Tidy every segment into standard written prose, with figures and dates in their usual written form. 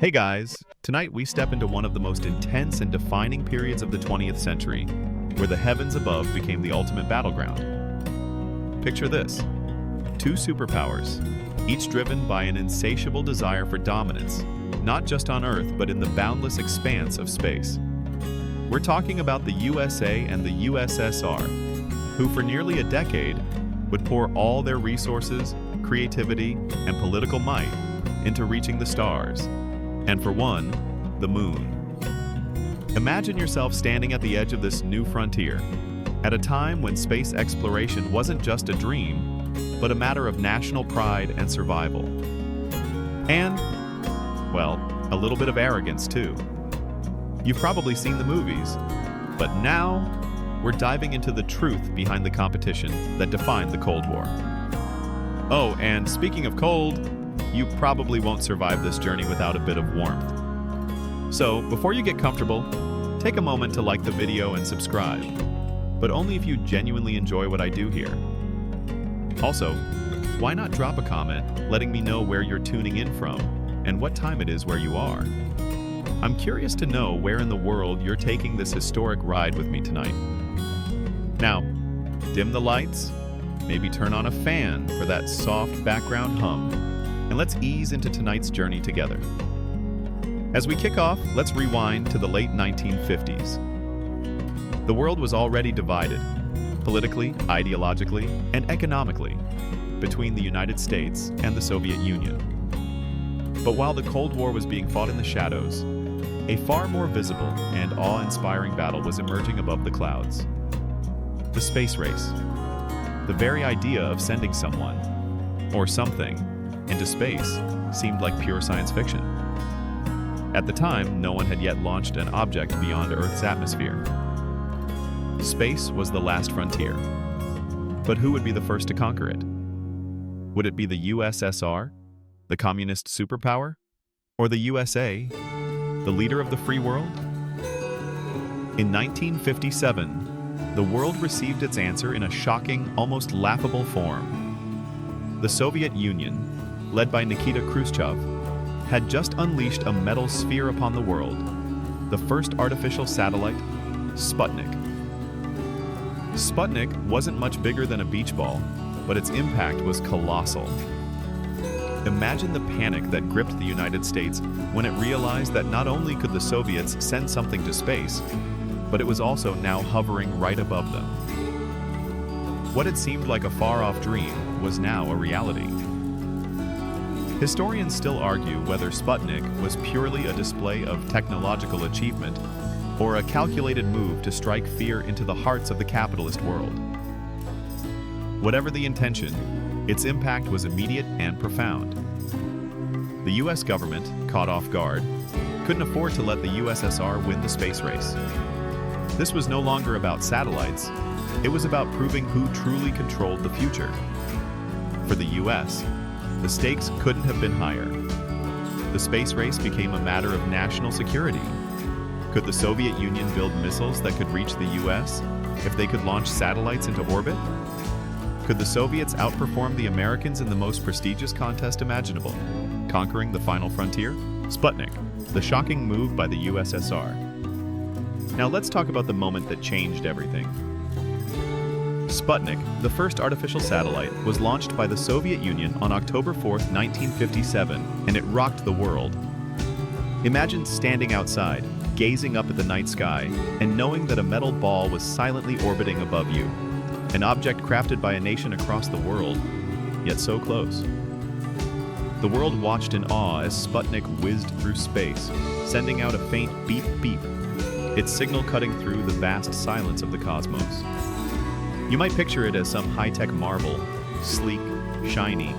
Hey guys, tonight we step into one of the most intense and defining periods of the 20th century, where the heavens above became the ultimate battleground. Picture this: two superpowers, each driven by an insatiable desire for dominance, not just on Earth but in the boundless expanse of space. We're talking about the USA and the USSR, who for nearly a decade would pour all their resources, creativity, and political might into reaching the stars. And for one, the moon. Imagine yourself standing at the edge of this new frontier, at a time when space exploration wasn't just a dream, but a matter of national pride and survival. And, well, a little bit of arrogance too. You've probably seen the movies, but now we're diving into the truth behind the competition that defined the Cold War. Oh, and speaking of cold, you probably won't survive this journey without a bit of warmth. So, before you get comfortable, take a moment to like the video and subscribe, but only if you genuinely enjoy what I do here. Also, why not drop a comment letting me know where you're tuning in from and what time it is where you are? I'm curious to know where in the world you're taking this historic ride with me tonight. Now, dim the lights, maybe turn on a fan for that soft background hum, and let's ease into tonight's journey together. As we kick off, let's rewind to the late 1950s. The world was already divided, politically, ideologically, and economically, between the United States and the Soviet Union. But while the Cold War was being fought in the shadows, a far more visible and awe-inspiring battle was emerging above the clouds. The space race. The very idea of sending someone, or something, into space seemed like pure science fiction. At the time, no one had yet launched an object beyond Earth's atmosphere. Space was the last frontier. But who would be the first to conquer it? Would it be the USSR, the communist superpower, or the USA, the leader of the free world? In 1957, the world received its answer in a shocking, almost laughable form. The Soviet Union, led by Nikita Khrushchev, had just unleashed a metal sphere upon the world, the first artificial satellite, Sputnik. Sputnik wasn't much bigger than a beach ball, but its impact was colossal. Imagine the panic that gripped the United States when it realized that not only could the Soviets send something to space, but it was also now hovering right above them. What had seemed like a far-off dream was now a reality. Historians still argue whether Sputnik was purely a display of technological achievement or a calculated move to strike fear into the hearts of the capitalist world. Whatever the intention, its impact was immediate and profound. The US government, caught off guard, couldn't afford to let the USSR win the space race. This was no longer about satellites, it was about proving who truly controlled the future. For the US, the stakes couldn't have been higher. The space race became a matter of national security. Could the Soviet Union build missiles that could reach the US if they could launch satellites into orbit? Could the Soviets outperform the Americans in the most prestigious contest imaginable, conquering the final frontier? Sputnik, the shocking move by the USSR. Now let's talk about the moment that changed everything. Sputnik, the first artificial satellite, was launched by the Soviet Union on October 4, 1957, and it rocked the world. Imagine standing outside, gazing up at the night sky, and knowing that a metal ball was silently orbiting above you, an object crafted by a nation across the world, yet so close. The world watched in awe as Sputnik whizzed through space, sending out a faint beep beep, its signal cutting through the vast silence of the cosmos. You might picture it as some high-tech marvel, sleek, shiny,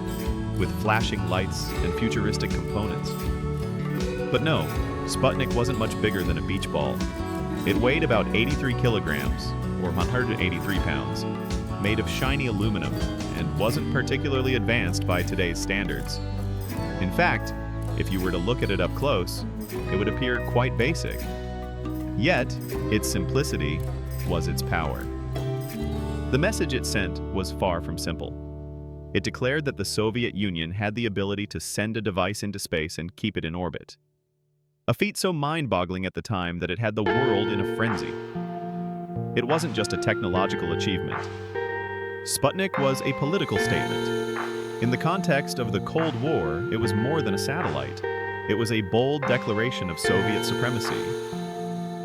with flashing lights and futuristic components. But no, Sputnik wasn't much bigger than a beach ball. It weighed about 83 kilograms, or 183 pounds, made of shiny aluminum, and wasn't particularly advanced by today's standards. In fact, if you were to look at it up close, it would appear quite basic. Yet, its simplicity was its power. The message it sent was far from simple. It declared that the Soviet Union had the ability to send a device into space and keep it in orbit. a feat so mind-boggling at the time that it had the world in a frenzy. It wasn't just a technological achievement. Sputnik was a political statement. In the context of the Cold War, it was more than a satellite. It was a bold declaration of Soviet supremacy.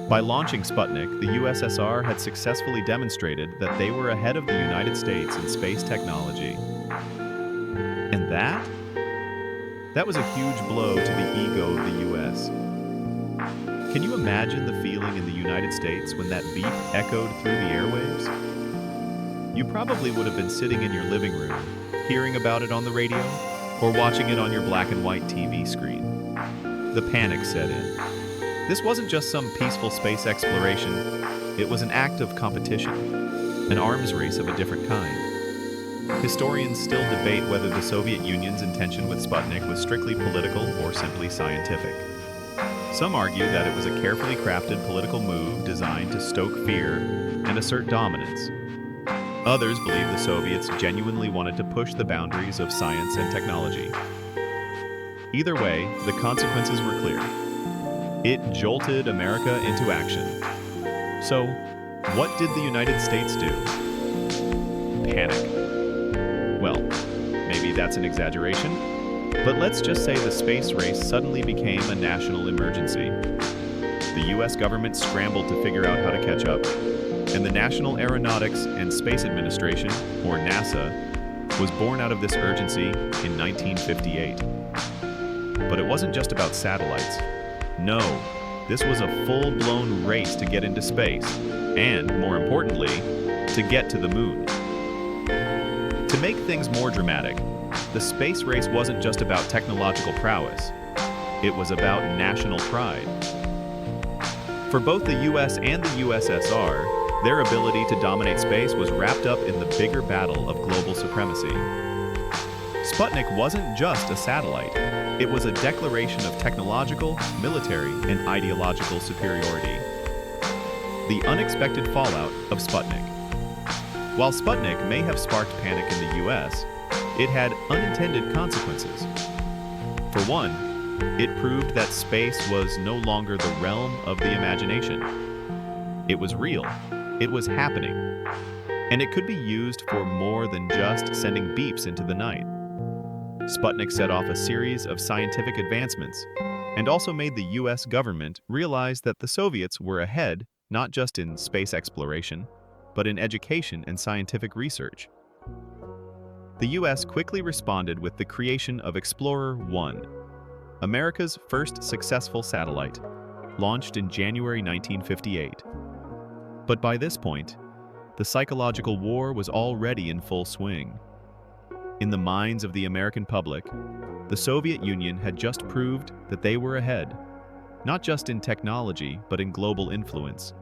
By launching Sputnik, the USSR had successfully demonstrated that they were ahead of the United States in space technology. And that was a huge blow to the ego of the US. Can you imagine the feeling in the United States when that beep echoed through the airwaves? You probably would have been sitting in your living room, hearing about it on the radio, or watching it on your black and white TV screen. The panic set in. This wasn't just some peaceful space exploration, it was an act of competition, an arms race of a different kind. Historians still debate whether the Soviet Union's intention with Sputnik was strictly political or simply scientific. Some argue that it was a carefully crafted political move designed to stoke fear and assert dominance. Others believe the Soviets genuinely wanted to push the boundaries of science and technology. Either way, the consequences were clear. It jolted America into action. So, what did the United States do? Panic. Well, maybe that's an exaggeration, but let's just say the space race suddenly became a national emergency. The US government scrambled to figure out how to catch up, and the National Aeronautics and Space Administration, or NASA, was born out of this urgency in 1958. But it wasn't just about satellites. No, this was a full-blown race to get into space, and, more importantly, to get to the moon. To make things more dramatic, the space race wasn't just about technological prowess. It was about national pride. For both the US and the USSR, their ability to dominate space was wrapped up in the bigger battle of global supremacy. Sputnik wasn't just a satellite. It was a declaration of technological, military, and ideological superiority. The unexpected fallout of Sputnik. While Sputnik may have sparked panic in the US, it had unintended consequences. For one, it proved that space was no longer the realm of the imagination. It was real. It was happening. And it could be used for more than just sending beeps into the night. Sputnik set off a series of scientific advancements and also made the US government realize that the Soviets were ahead not just in space exploration, but in education and scientific research. The US quickly responded with the creation of Explorer 1, America's first successful satellite, launched in January 1958. But by this point, the psychological war was already in full swing. In the minds of the American public, the Soviet Union had just proved that they were ahead, not just in technology, but in global influence.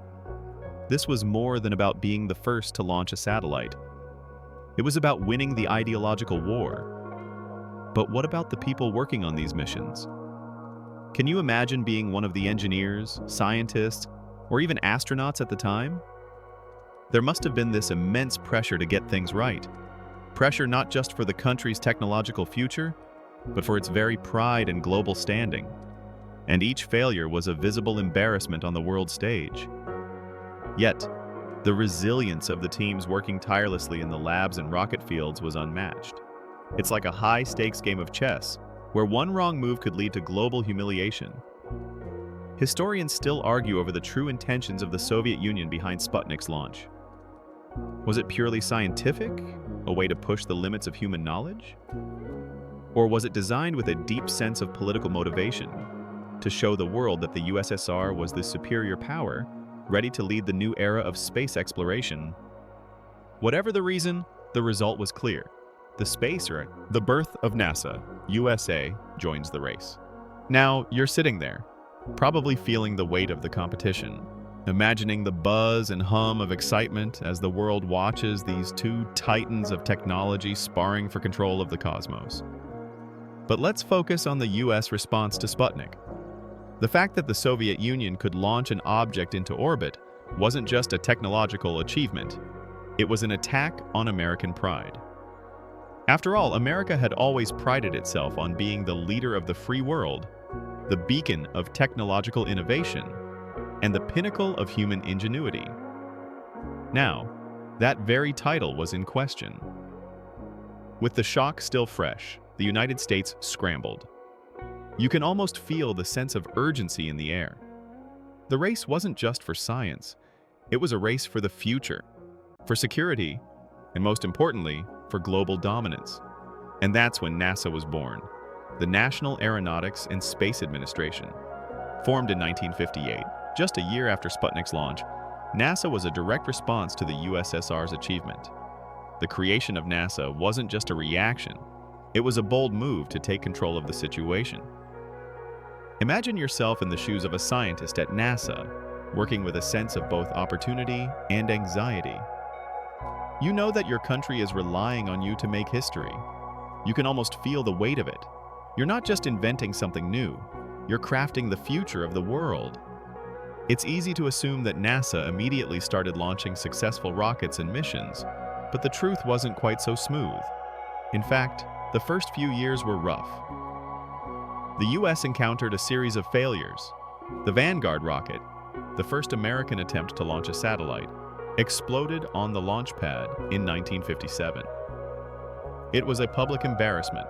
This was more than about being the first to launch a satellite. It was about winning the ideological war. But what about the people working on these missions? Can you imagine being one of the engineers, scientists, or even astronauts at the time? There must have been this immense pressure to get things right. Pressure not just for the country's technological future, but for its very pride and global standing. And each failure was a visible embarrassment on the world stage. Yet, the resilience of the teams working tirelessly in the labs and rocket fields was unmatched. It's like a high-stakes game of chess, where one wrong move could lead to global humiliation. Historians still argue over the true intentions of the Soviet Union behind Sputnik's launch. Was it purely scientific, a way to push the limits of human knowledge? Or was it designed with a deep sense of political motivation, to show the world that the USSR was the superior power, ready to lead the new era of space exploration? Whatever the reason, the result was clear. The space race, the birth of NASA, USA, joins the race. Now, you're sitting there, probably feeling the weight of the competition, imagining the buzz and hum of excitement as the world watches these two titans of technology sparring for control of the cosmos. But let's focus on the US response to Sputnik. The fact that the Soviet Union could launch an object into orbit wasn't just a technological achievement. It was an attack on American pride. After all, America had always prided itself on being the leader of the free world, the beacon of technological innovation, and the pinnacle of human ingenuity. Now, that very title was in question. With the shock still fresh, the United States scrambled. You can almost feel the sense of urgency in the air. The race wasn't just for science, it was a race for the future, for security, and most importantly, for global dominance. And that's when NASA was born, the National Aeronautics and Space Administration. Formed in 1958, just a year after Sputnik's launch, NASA was a direct response to the USSR's achievement. The creation of NASA wasn't just a reaction, it was a bold move to take control of the situation. Imagine yourself in the shoes of a scientist at NASA, working with a sense of both opportunity and anxiety. You know that your country is relying on you to make history. You can almost feel the weight of it. You're not just inventing something new, you're crafting the future of the world. It's easy to assume that NASA immediately started launching successful rockets and missions, but the truth wasn't quite so smooth. In fact, the first few years were rough. The US encountered a series of failures. The Vanguard rocket, the first American attempt to launch a satellite, exploded on the launch pad in 1957. It was a public embarrassment.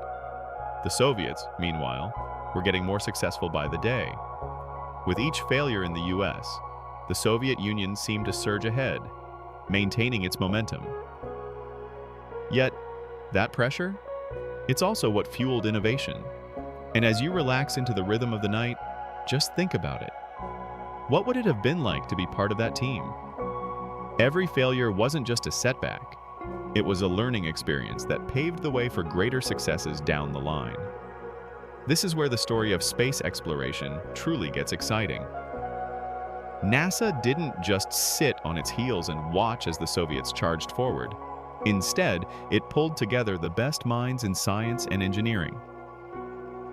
The Soviets, meanwhile, were getting more successful by the day. With each failure in the US, the Soviet Union seemed to surge ahead, maintaining its momentum. Yet, that pressure? It's also what fueled innovation. And as you relax into the rhythm of the night, just think about it. What would it have been like to be part of that team? Every failure wasn't just a setback. It was a learning experience that paved the way for greater successes down the line. This is where the story of space exploration truly gets exciting. NASA didn't just sit on its heels and watch as the Soviets charged forward. Instead, it pulled together the best minds in science and engineering.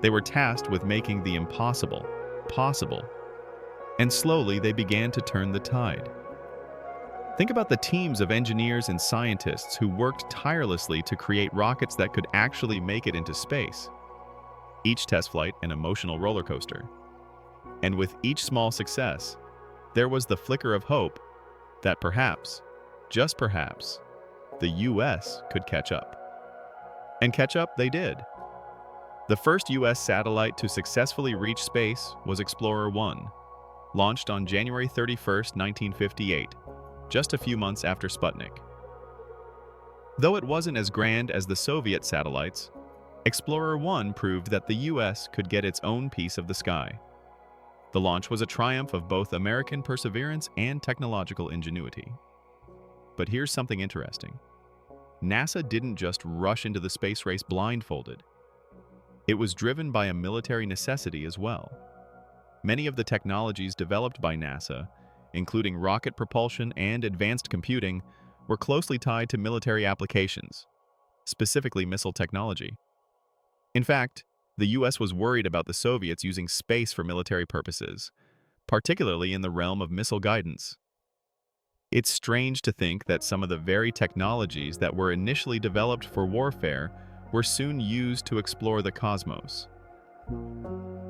They were tasked with making the impossible possible, and slowly they began to turn the tide. Think about the teams of engineers and scientists who worked tirelessly to create rockets that could actually make it into space. Each test flight an emotional roller coaster. And with each small success, there was the flicker of hope that perhaps, just perhaps, the US could catch up. And catch up they did. The first US satellite to successfully reach space was Explorer 1, launched on January 31, 1958, just a few months after Sputnik. Though it wasn't as grand as the Soviet satellites, Explorer 1 proved that the US could get its own piece of the sky. The launch was a triumph of both American perseverance and technological ingenuity. But here's something interesting. NASA didn't just rush into the space race blindfolded. It was driven by a military necessity as well. Many of the technologies developed by NASA, including rocket propulsion and advanced computing, were closely tied to military applications, specifically missile technology. In fact, the US was worried about the Soviets using space for military purposes, particularly in the realm of missile guidance. It's strange to think that some of the very technologies that were initially developed for warfare were soon used to explore the cosmos.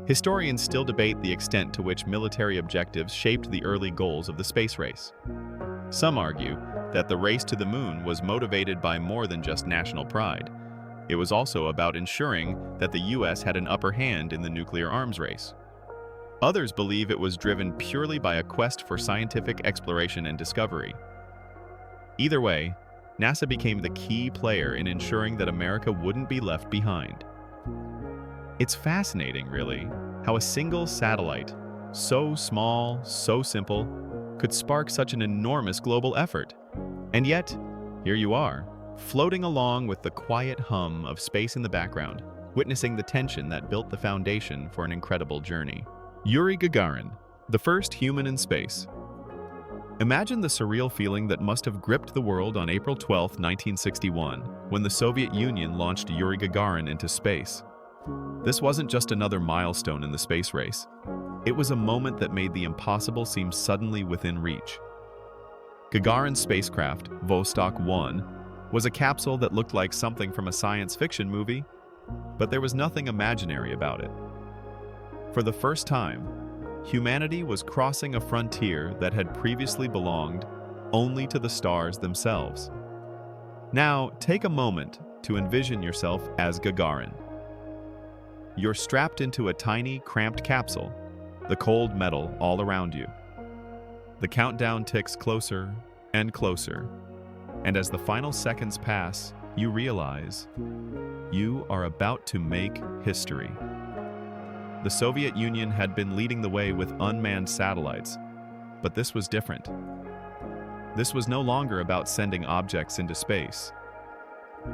Historians still debate the extent to which military objectives shaped the early goals of the space race. Some argue that the race to the moon was motivated by more than just national pride. It was also about ensuring that the US had an upper hand in the nuclear arms race. Others believe it was driven purely by a quest for scientific exploration and discovery. Either way, NASA became the key player in ensuring that America wouldn't be left behind. It's fascinating, really, how a single satellite, so small, so simple, could spark such an enormous global effort. And yet, here you are, floating along with the quiet hum of space in the background, witnessing the tension that built the foundation for an incredible journey. Yuri Gagarin, the first human in space. Imagine the surreal feeling that must have gripped the world on April 12, 1961, when the Soviet Union launched Yuri Gagarin into space. This wasn't just another milestone in the space race. It was a moment that made the impossible seem suddenly within reach. Gagarin's spacecraft, Vostok 1, was a capsule that looked like something from a science fiction movie, but there was nothing imaginary about it. For the first time, humanity was crossing a frontier that had previously belonged only to the stars themselves. Now, take a moment to envision yourself as Gagarin. You're strapped into a tiny, cramped capsule, the cold metal all around you. The countdown ticks closer and closer, and as the final seconds pass, you realize you are about to make history. The Soviet Union had been leading the way with unmanned satellites, but this was different. This was no longer about sending objects into space.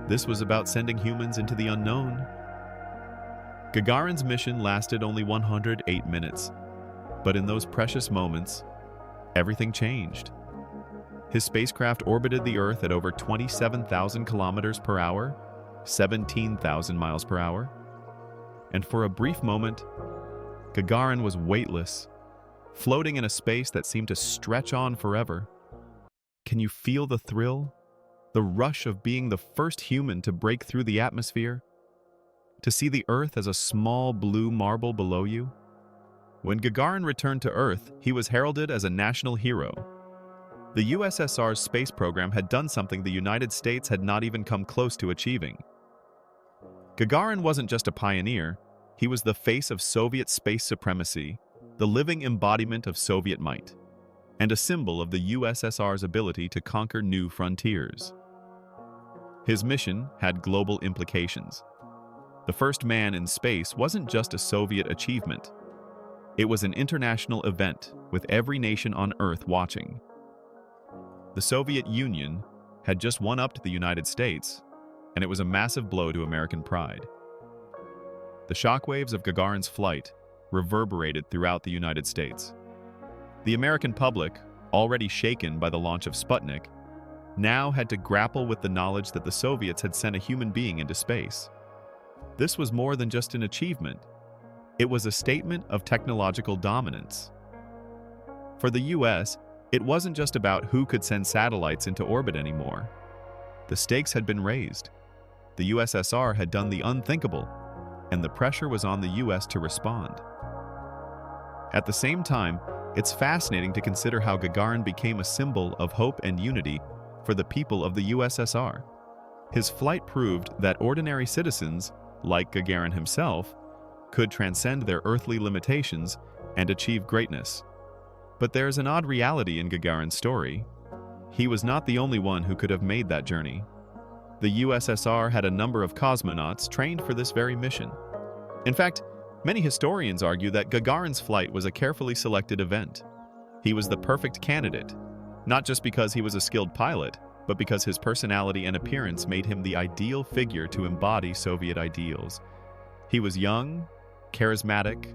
This was about sending humans into the unknown. Gagarin's mission lasted only 108 minutes, but in those precious moments, everything changed. His spacecraft orbited the Earth at over 27,000 kilometers per hour, 17,000 miles per hour, and for a brief moment, Gagarin was weightless, floating in a space that seemed to stretch on forever. Can you feel the thrill? The rush of being the first human to break through the atmosphere? To see the Earth as a small blue marble below you? When Gagarin returned to Earth, he was heralded as a national hero. The USSR's space program had done something the United States had not even come close to achieving. Gagarin wasn't just a pioneer, he was the face of Soviet space supremacy, the living embodiment of Soviet might, and a symbol of the USSR's ability to conquer new frontiers. His mission had global implications. The first man in space wasn't just a Soviet achievement. It was an international event with every nation on Earth watching. The Soviet Union had just one-upped the United States, and it was a massive blow to American pride. The shockwaves of Gagarin's flight reverberated throughout the United States. The American public, already shaken by the launch of Sputnik, now had to grapple with the knowledge that the Soviets had sent a human being into space. This was more than just an achievement. It was a statement of technological dominance. For the US, it wasn't just about who could send satellites into orbit anymore. The stakes had been raised. The USSR had done the unthinkable, and the pressure was on the US to respond. At the same time, it's fascinating to consider how Gagarin became a symbol of hope and unity for the people of the USSR. His flight proved that ordinary citizens, like Gagarin himself, could transcend their earthly limitations and achieve greatness. But there's an odd reality in Gagarin's story. He was not the only one who could have made that journey. The USSR had a number of cosmonauts trained for this very mission. In fact, many historians argue that Gagarin's flight was a carefully selected event. He was the perfect candidate, not just because he was a skilled pilot, but because his personality and appearance made him the ideal figure to embody Soviet ideals. He was young, charismatic,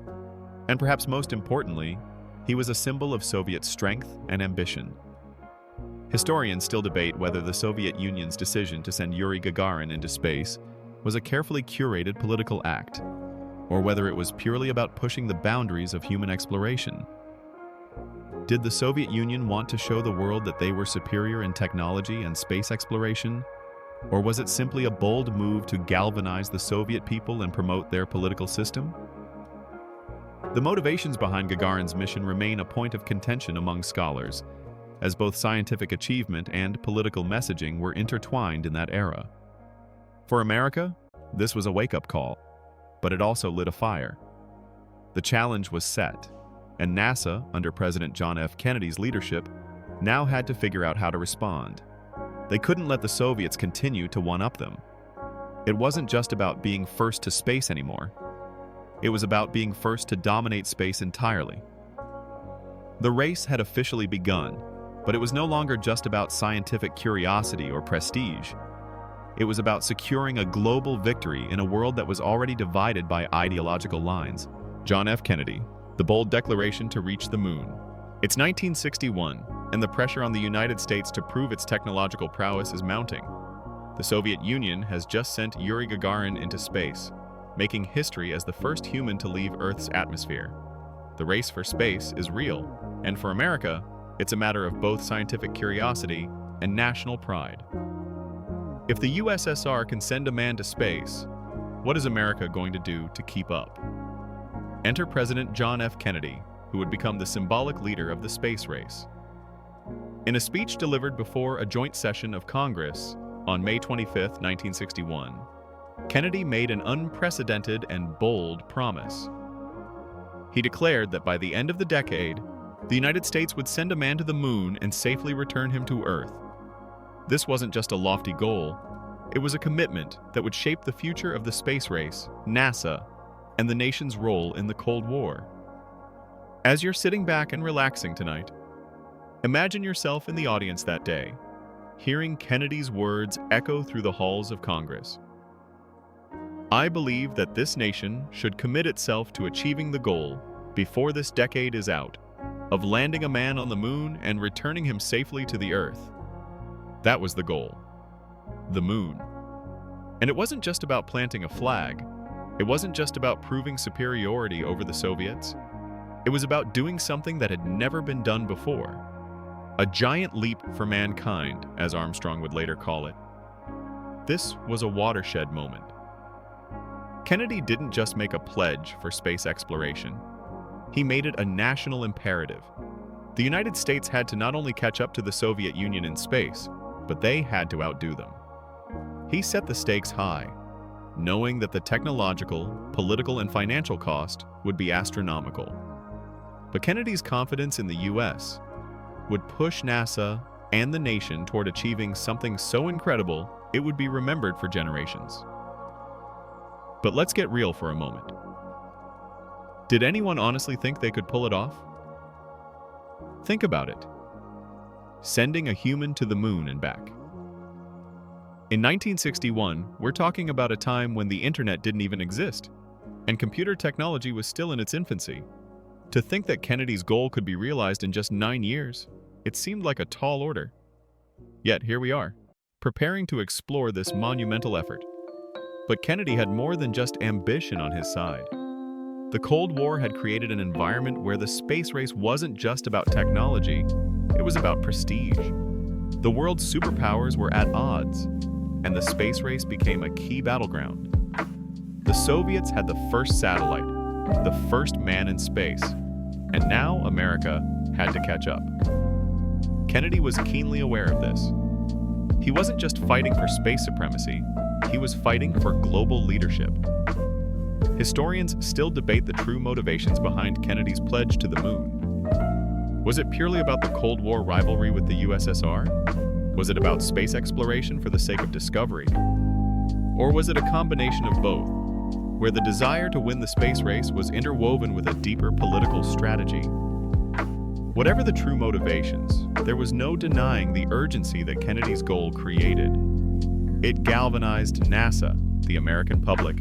and perhaps most importantly, he was a symbol of Soviet strength and ambition. Historians still debate whether the Soviet Union's decision to send Yuri Gagarin into space was a carefully curated political act, or whether it was purely about pushing the boundaries of human exploration. Did the Soviet Union want to show the world that they were superior in technology and space exploration, or was it simply a bold move to galvanize the Soviet people and promote their political system? The motivations behind Gagarin's mission remain a point of contention among scholars, as both scientific achievement and political messaging were intertwined in that era. For America, this was a wake-up call, but it also lit a fire. The challenge was set, and NASA, under President John F. Kennedy's leadership, now had to figure out how to respond. They couldn't let the Soviets continue to one-up them. It wasn't just about being first to space anymore. It was about being first to dominate space entirely. The race had officially begun, but it was no longer just about scientific curiosity or prestige. It was about securing a global victory in a world that was already divided by ideological lines. John F. Kennedy, the bold declaration to reach the moon. It's 1961, and the pressure on the United States to prove its technological prowess is mounting. The Soviet Union has just sent Yuri Gagarin into space, making history as the first human to leave Earth's atmosphere. The race for space is real, and for America, it's a matter of both scientific curiosity and national pride. If the USSR can send a man to space, what is America going to do to keep up? enter President John F. Kennedy, who would become the symbolic leader of the space race. In a speech delivered before a joint session of Congress on May 25, 1961, Kennedy made an unprecedented and bold promise. He declared that by the end of the decade, the United States would send a man to the moon and safely return him to Earth. This wasn't just a lofty goal, it was a commitment that would shape the future of the space race, NASA, and the nation's role in the Cold War. As you're sitting back and relaxing tonight, imagine yourself in the audience that day, hearing Kennedy's words echo through the halls of Congress. I believe that this nation should commit itself to achieving the goal, before this decade is out, of landing a man on the moon and returning him safely to the Earth. That was the goal. The moon. And it wasn't just about planting a flag. It wasn't just about proving superiority over the Soviets. It was about doing something that had never been done before. A giant leap for mankind, as Armstrong would later call it. This was a watershed moment. Kennedy didn't just make a pledge for space exploration. He made it a national imperative. The United States had to not only catch up to the Soviet Union in space, but they had to outdo them. He set the stakes high, knowing that the technological, political, and financial cost would be astronomical. But Kennedy's confidence in the U.S. would push NASA and the nation toward achieving something so incredible it would be remembered for generations. But let's get real for a moment. Did anyone honestly think they could pull it off? Think about it. Sending a human to the moon and back. In 1961, we're talking about a time when the internet didn't even exist, and computer technology was still in its infancy. To think that Kennedy's goal could be realized in just 9 years, it seemed like a tall order. Yet here we are, preparing to explore this monumental effort. But Kennedy had more than just ambition on his side. The Cold War had created an environment where the space race wasn't just about technology, it was about prestige. The world's superpowers were at odds, and the space race became a key battleground. The Soviets had the first satellite, the first man in space, and now America had to catch up. Kennedy was keenly aware of this. He wasn't just fighting for space supremacy, he was fighting for global leadership. Historians still debate the true motivations behind Kennedy's pledge to the moon. Was it purely about the Cold War rivalry with the USSR? Was it about space exploration for the sake of discovery? Or was it a combination of both, where the desire to win the space race was interwoven with a deeper political strategy? Whatever the true motivations, there was no denying the urgency that Kennedy's goal created. It galvanized NASA, the American public,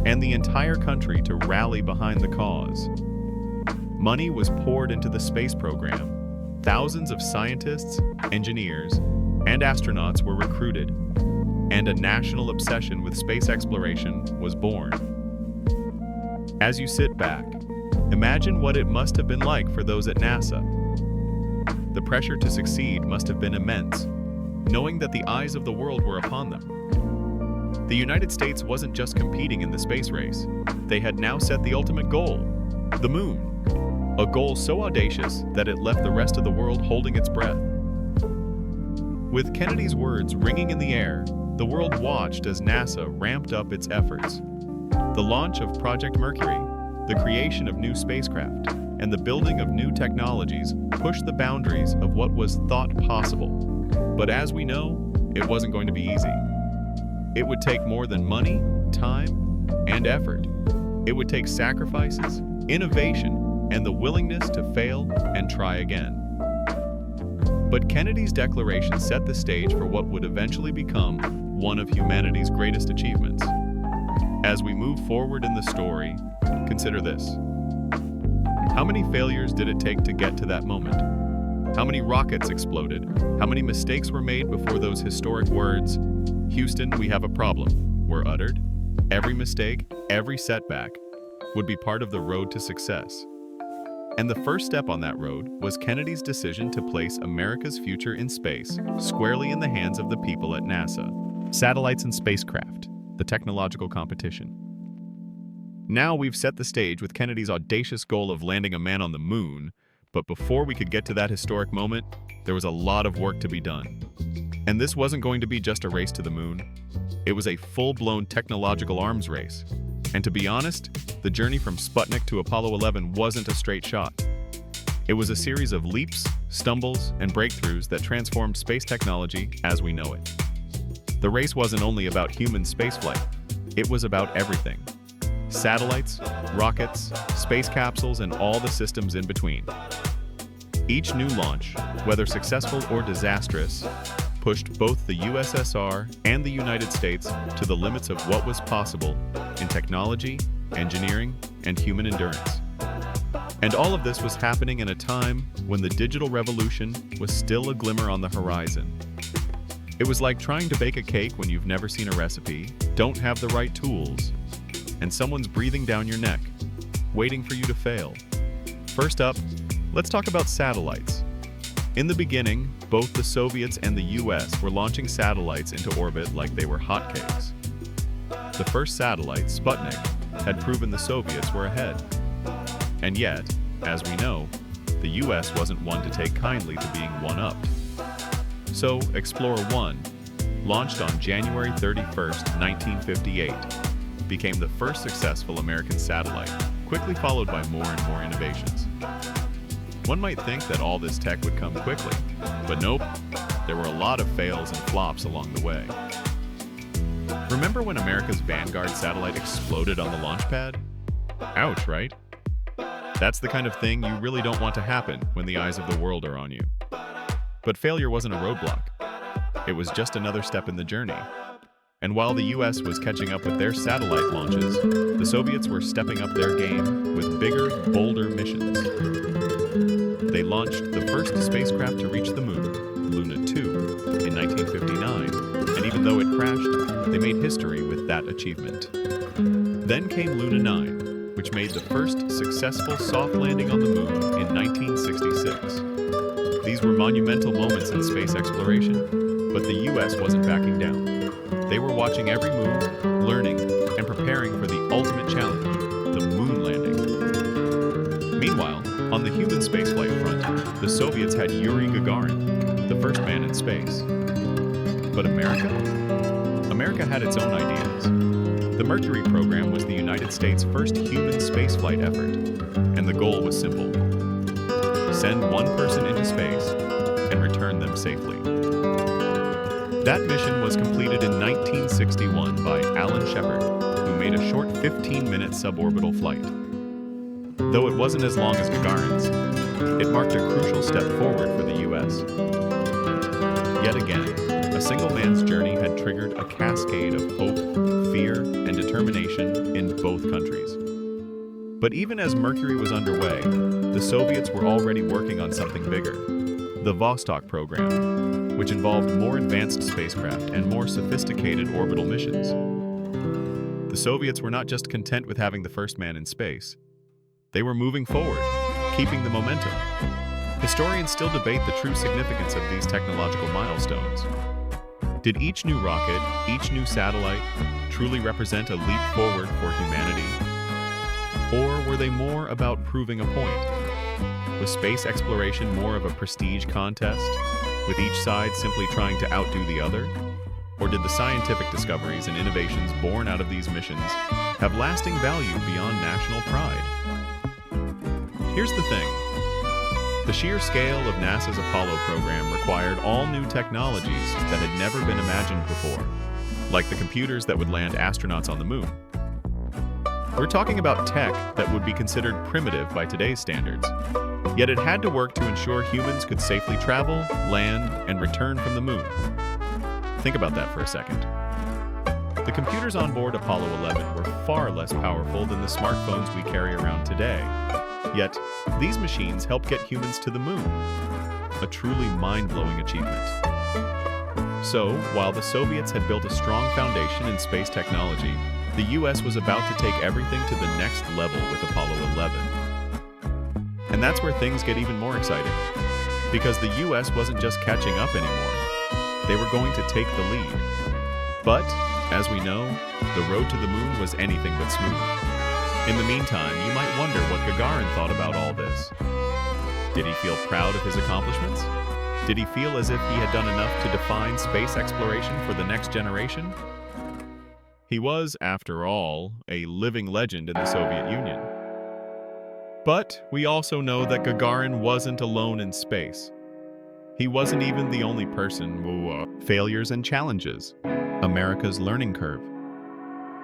and the entire country to rally behind the cause. Money was poured into the space program. Thousands of scientists, engineers, and astronauts were recruited, and a national obsession with space exploration was born. As you sit back, imagine what it must have been like for those at NASA. The pressure to succeed must have been immense, knowing that the eyes of the world were upon them. The United States wasn't just competing in the space race. They had now set the ultimate goal, the moon. A goal so audacious that it left the rest of the world holding its breath. With Kennedy's words ringing in the air, the world watched as NASA ramped up its efforts. The launch of Project Mercury, the creation of new spacecraft, and the building of new technologies pushed the boundaries of what was thought possible. But as we know, it wasn't going to be easy. It would take more than money, time, and effort. It would take sacrifices, innovation, and the willingness to fail and try again. But Kennedy's declaration set the stage for what would eventually become one of humanity's greatest achievements. As we move forward in the story, consider this. How many failures did it take to get to that moment? How many rockets exploded? How many mistakes were made before those historic words, "Houston, we have a problem," were uttered? Every mistake, every setback, would be part of the road to success. And the first step on that road was Kennedy's decision to place America's future in space squarely in the hands of the people at NASA. Satellites and spacecraft, the technological competition. Now we've set the stage with Kennedy's audacious goal of landing a man on the moon, but before we could get to that historic moment, there was a lot of work to be done. And this wasn't going to be just a race to the moon. It was a full-blown technological arms race. And to be honest, the journey from Sputnik to Apollo 11 wasn't a straight shot. It was a series of leaps, stumbles, and breakthroughs that transformed space technology as we know it. The race wasn't only about human spaceflight, it was about everything. Satellites, rockets, space capsules, and all the systems in between. Each new launch, whether successful or disastrous, pushed both the USSR and the United States to the limits of what was possible in technology, engineering, and human endurance. And all of this was happening in a time when the digital revolution was still a glimmer on the horizon. It was like trying to bake a cake when you've never seen a recipe, don't have the right tools, and someone's breathing down your neck, waiting for you to fail. First up, let's talk about satellites. In the beginning, both the Soviets and the US were launching satellites into orbit like they were hotcakes. The first satellite, Sputnik, had proven the Soviets were ahead. And yet, as we know, the US wasn't one to take kindly to being one-upped. So, Explorer 1, launched on January 31st, 1958, became the first successful American satellite, quickly followed by more and more innovations. One might think that all this tech would come quickly, but nope, there were a lot of fails and flops along the way. Remember when America's Vanguard satellite exploded on the launch pad? Ouch, right? That's the kind of thing you really don't want to happen when the eyes of the world are on you. But failure wasn't a roadblock. It was just another step in the journey. And while the US was catching up with their satellite launches, the Soviets were stepping up their game with bigger, bolder missions. They launched the first spacecraft to reach the moon, Luna 2, in 1959, and even though it crashed, they made history with that achievement. Then came Luna 9, which made the first successful soft landing on the moon in 1966. These were monumental moments in space exploration, but the US wasn't backing down. They were watching every move, learning, and preparing for the ultimate challenge, the moon landing. Meanwhile, on the human spaceflight front, the Soviets had Yuri Gagarin, the first man in space. But America? America had its own ideas. The Mercury program was the United States' first human spaceflight effort, and the goal was simple: send one person into space and return them safely. That mission was completed in 1961 by Alan Shepard, who made a short 15-minute suborbital flight. Though it wasn't as long as Gagarin's, it marked a crucial step forward for the US. Yet again, a single man's journey had triggered a cascade of hope, fear, and determination in both countries. But even as Mercury was underway, the Soviets were already working on something bigger: the Vostok program, which involved more advanced spacecraft and more sophisticated orbital missions. The Soviets were not just content with having the first man in space. They were moving forward, keeping the momentum. Historians still debate the true significance of these technological milestones. Did each new rocket, each new satellite, truly represent a leap forward for humanity? Or were they more about proving a point? Was space exploration more of a prestige contest, with each side simply trying to outdo the other? Or did the scientific discoveries and innovations born out of these missions have lasting value beyond national pride? Here's the thing. The sheer scale of NASA's Apollo program required all new technologies that had never been imagined before, like the computers that would land astronauts on the moon. We're talking about tech that would be considered primitive by today's standards, yet it had to work to ensure humans could safely travel, land, and return from the moon. Think about that for a second. The computers on board Apollo 11 were far less powerful than the smartphones we carry around today. Yet, these machines helped get humans to the moon, a truly mind-blowing achievement. So, while the Soviets had built a strong foundation in space technology, the US was about to take everything to the next level with Apollo 11. And that's where things get even more exciting, because the US wasn't just catching up anymore. They were going to take the lead. But, as we know, the road to the moon was anything but smooth. In the meantime, you might wonder what Gagarin thought about all this. Did he feel proud of his accomplishments? Did he feel as if he had done enough to define space exploration for the next generation? He was, after all, a living legend in the Soviet Union. But we also know that Gagarin wasn't alone in space. He wasn't even the only person who failures and challenges, America's learning curve.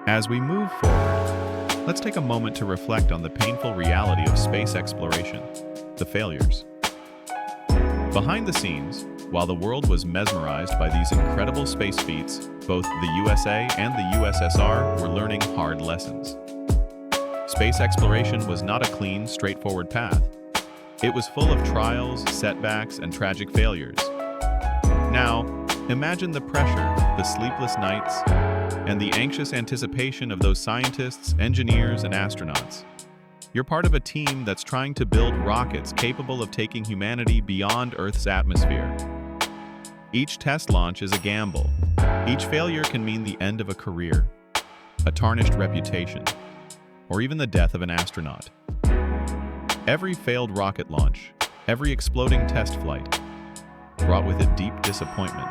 As we move forward, let's take a moment to reflect on the painful reality of space exploration, the failures. Behind the scenes, while the world was mesmerized by these incredible space feats, both the USA and the USSR were learning hard lessons. Space exploration was not a clean, straightforward path. It was full of trials, setbacks, and tragic failures. Now, imagine the pressure, the sleepless nights, and the anxious anticipation of those scientists, engineers, and astronauts. You're part of a team that's trying to build rockets capable of taking humanity beyond Earth's atmosphere. Each test launch is a gamble. Each failure can mean the end of a career, a tarnished reputation, or even the death of an astronaut. Every failed rocket launch, every exploding test flight, brought with it deep disappointment,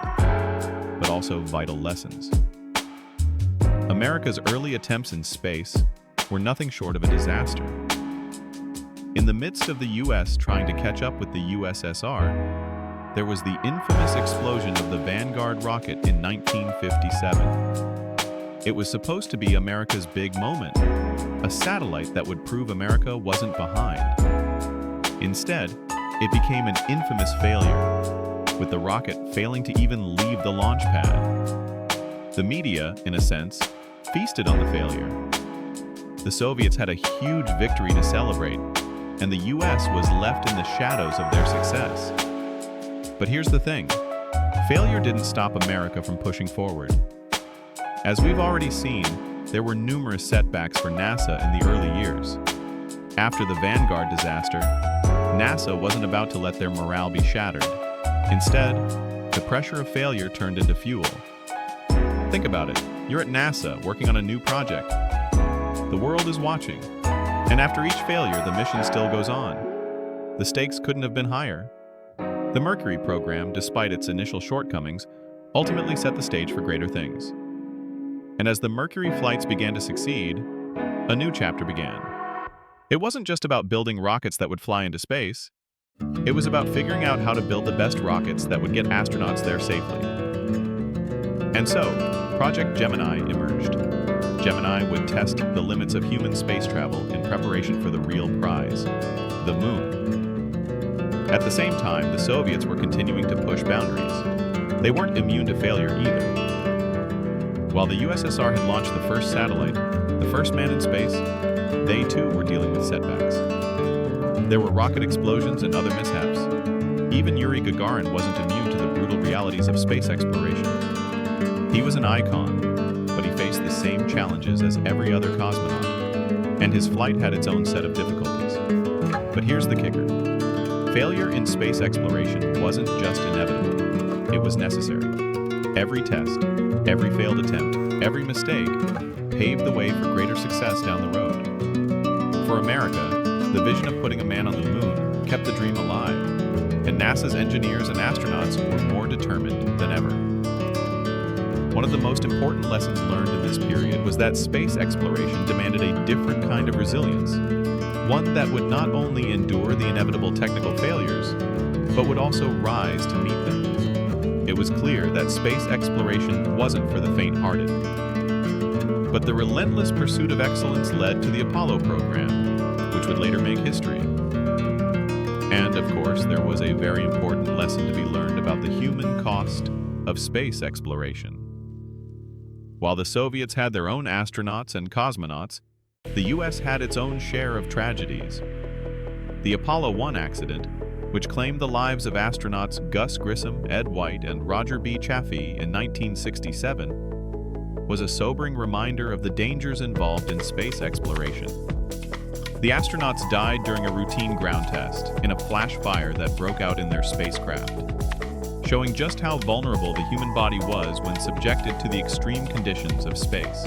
but also vital lessons. America's early attempts in space were nothing short of a disaster. In the midst of the US trying to catch up with the USSR, there was the infamous explosion of the Vanguard rocket in 1957. It was supposed to be America's big moment, a satellite that would prove America wasn't behind. Instead, it became an infamous failure, with the rocket failing to even leave the launch pad. The media, in a sense, feasted on the failure. The Soviets had a huge victory to celebrate, and the US was left in the shadows of their success. But here's the thing, failure didn't stop America from pushing forward. As we've already seen, there were numerous setbacks for NASA in the early years. After the Vanguard disaster, NASA wasn't about to let their morale be shattered. Instead, the pressure of failure turned into fuel. Think about it, you're at NASA working on a new project. The world is watching, and after each failure, the mission still goes on. The stakes couldn't have been higher. The Mercury program, despite its initial shortcomings, ultimately set the stage for greater things. And as the Mercury flights began to succeed, a new chapter began. It wasn't just about building rockets that would fly into space. It was about figuring out how to build the best rockets that would get astronauts there safely. And so, Project Gemini emerged. Gemini would test the limits of human space travel in preparation for the real prize, the moon. At the same time, the Soviets were continuing to push boundaries. They weren't immune to failure either. While the USSR had launched the first satellite, the first man in space, they too were dealing with setbacks. There were rocket explosions and other mishaps. Even Yuri Gagarin wasn't immune to the brutal realities of space exploration. He was an icon, but he faced the same challenges as every other cosmonaut, and his flight had its own set of difficulties. But here's the kicker. Failure in space exploration wasn't just inevitable, it was necessary. Every test, every failed attempt, every mistake paved the way for greater success down the road. For America, the vision of putting a man on the moon kept the dream alive, and NASA's engineers and astronauts were more determined than ever. One of the most important lessons learned in this period was that space exploration demanded a different kind of resilience, one that would not only endure the inevitable technical failures, but would also rise to meet them. It was clear that space exploration wasn't for the faint-hearted. But the relentless pursuit of excellence led to the Apollo program, which would later make history. And, of course, there was a very important lesson to be learned about the human cost of space exploration. While the Soviets had their own astronauts and cosmonauts, the US had its own share of tragedies. The Apollo 1 accident, which claimed the lives of astronauts Gus Grissom, Ed White, and Roger B. Chaffee in 1967, was a sobering reminder of the dangers involved in space exploration. The astronauts died during a routine ground test in a flash fire that broke out in their spacecraft, showing just how vulnerable the human body was when subjected to the extreme conditions of space.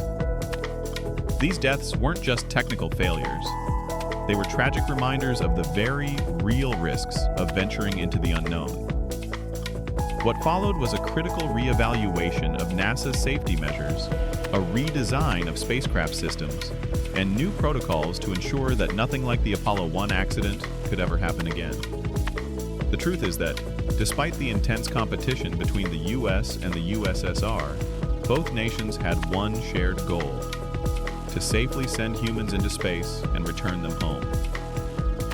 These deaths weren't just technical failures. They were tragic reminders of the very real risks of venturing into the unknown. What followed was a critical reevaluation of NASA's safety measures, a redesign of spacecraft systems, and new protocols to ensure that nothing like the Apollo 1 accident could ever happen again. The truth is that, despite the intense competition between the US and the USSR, both nations had one shared goal: to safely send humans into space and return them home.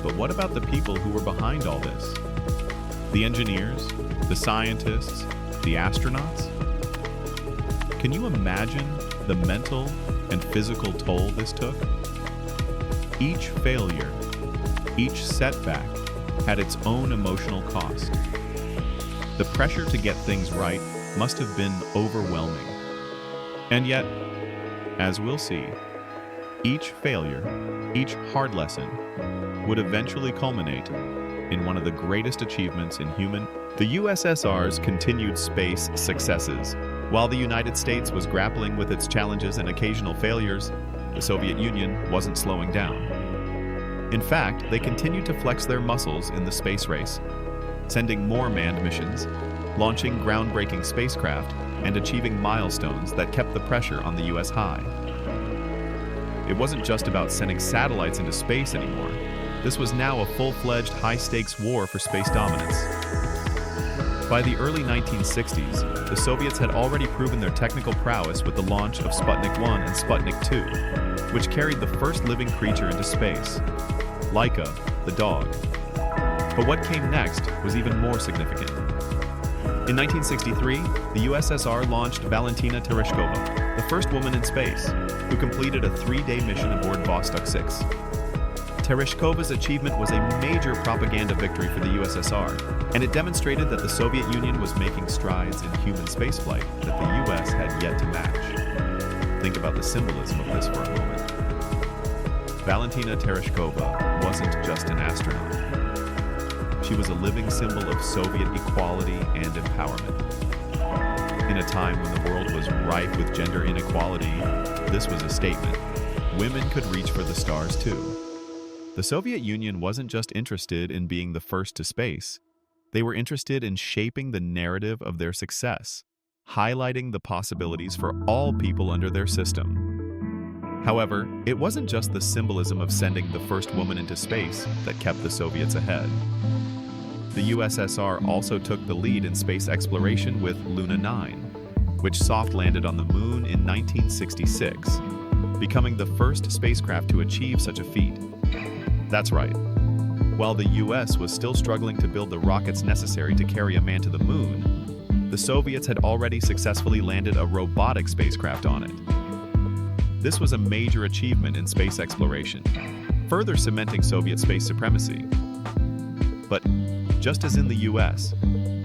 But what about the people who were behind all this? The engineers, the scientists, the astronauts? Can you imagine the mental and physical toll this took? Each failure, each setback had its own emotional cost. The pressure to get things right must have been overwhelming. And yet, as we'll see, each failure, each hard lesson, would eventually culminate in one of the greatest achievements in human. The USSR's continued space successes. While the United States was grappling with its challenges and occasional failures, the Soviet Union wasn't slowing down. In fact, they continued to flex their muscles in the space race, sending more manned missions, launching groundbreaking spacecraft, and achieving milestones that kept the pressure on the US high. It wasn't just about sending satellites into space anymore. This was now a full-fledged, high-stakes war for space dominance. By the early 1960s, the Soviets had already proven their technical prowess with the launch of Sputnik 1 and Sputnik 2, which carried the first living creature into space, Laika, the dog. But what came next was even more significant. In 1963, the USSR launched Valentina Tereshkova, the first woman in space, who completed a 3-day mission aboard Vostok 6. Tereshkova's achievement was a major propaganda victory for the USSR, and it demonstrated that the Soviet Union was making strides in human spaceflight that the US had yet to match. Think about the symbolism of this for a moment. Valentina Tereshkova wasn't just an astronaut. She was a living symbol of Soviet equality and empowerment. In a time when the world was rife with gender inequality, this was a statement. Women could reach for the stars too. The Soviet Union wasn't just interested in being the first to space. They were interested in shaping the narrative of their success, highlighting the possibilities for all people under their system. However, it wasn't just the symbolism of sending the first woman into space that kept the Soviets ahead. The USSR also took the lead in space exploration with Luna 9, which soft-landed on the Moon in 1966, becoming the first spacecraft to achieve such a feat. That's right. While the US was still struggling to build the rockets necessary to carry a man to the Moon, the Soviets had already successfully landed a robotic spacecraft on it. This was a major achievement in space exploration, further cementing Soviet space supremacy. But just as in the US,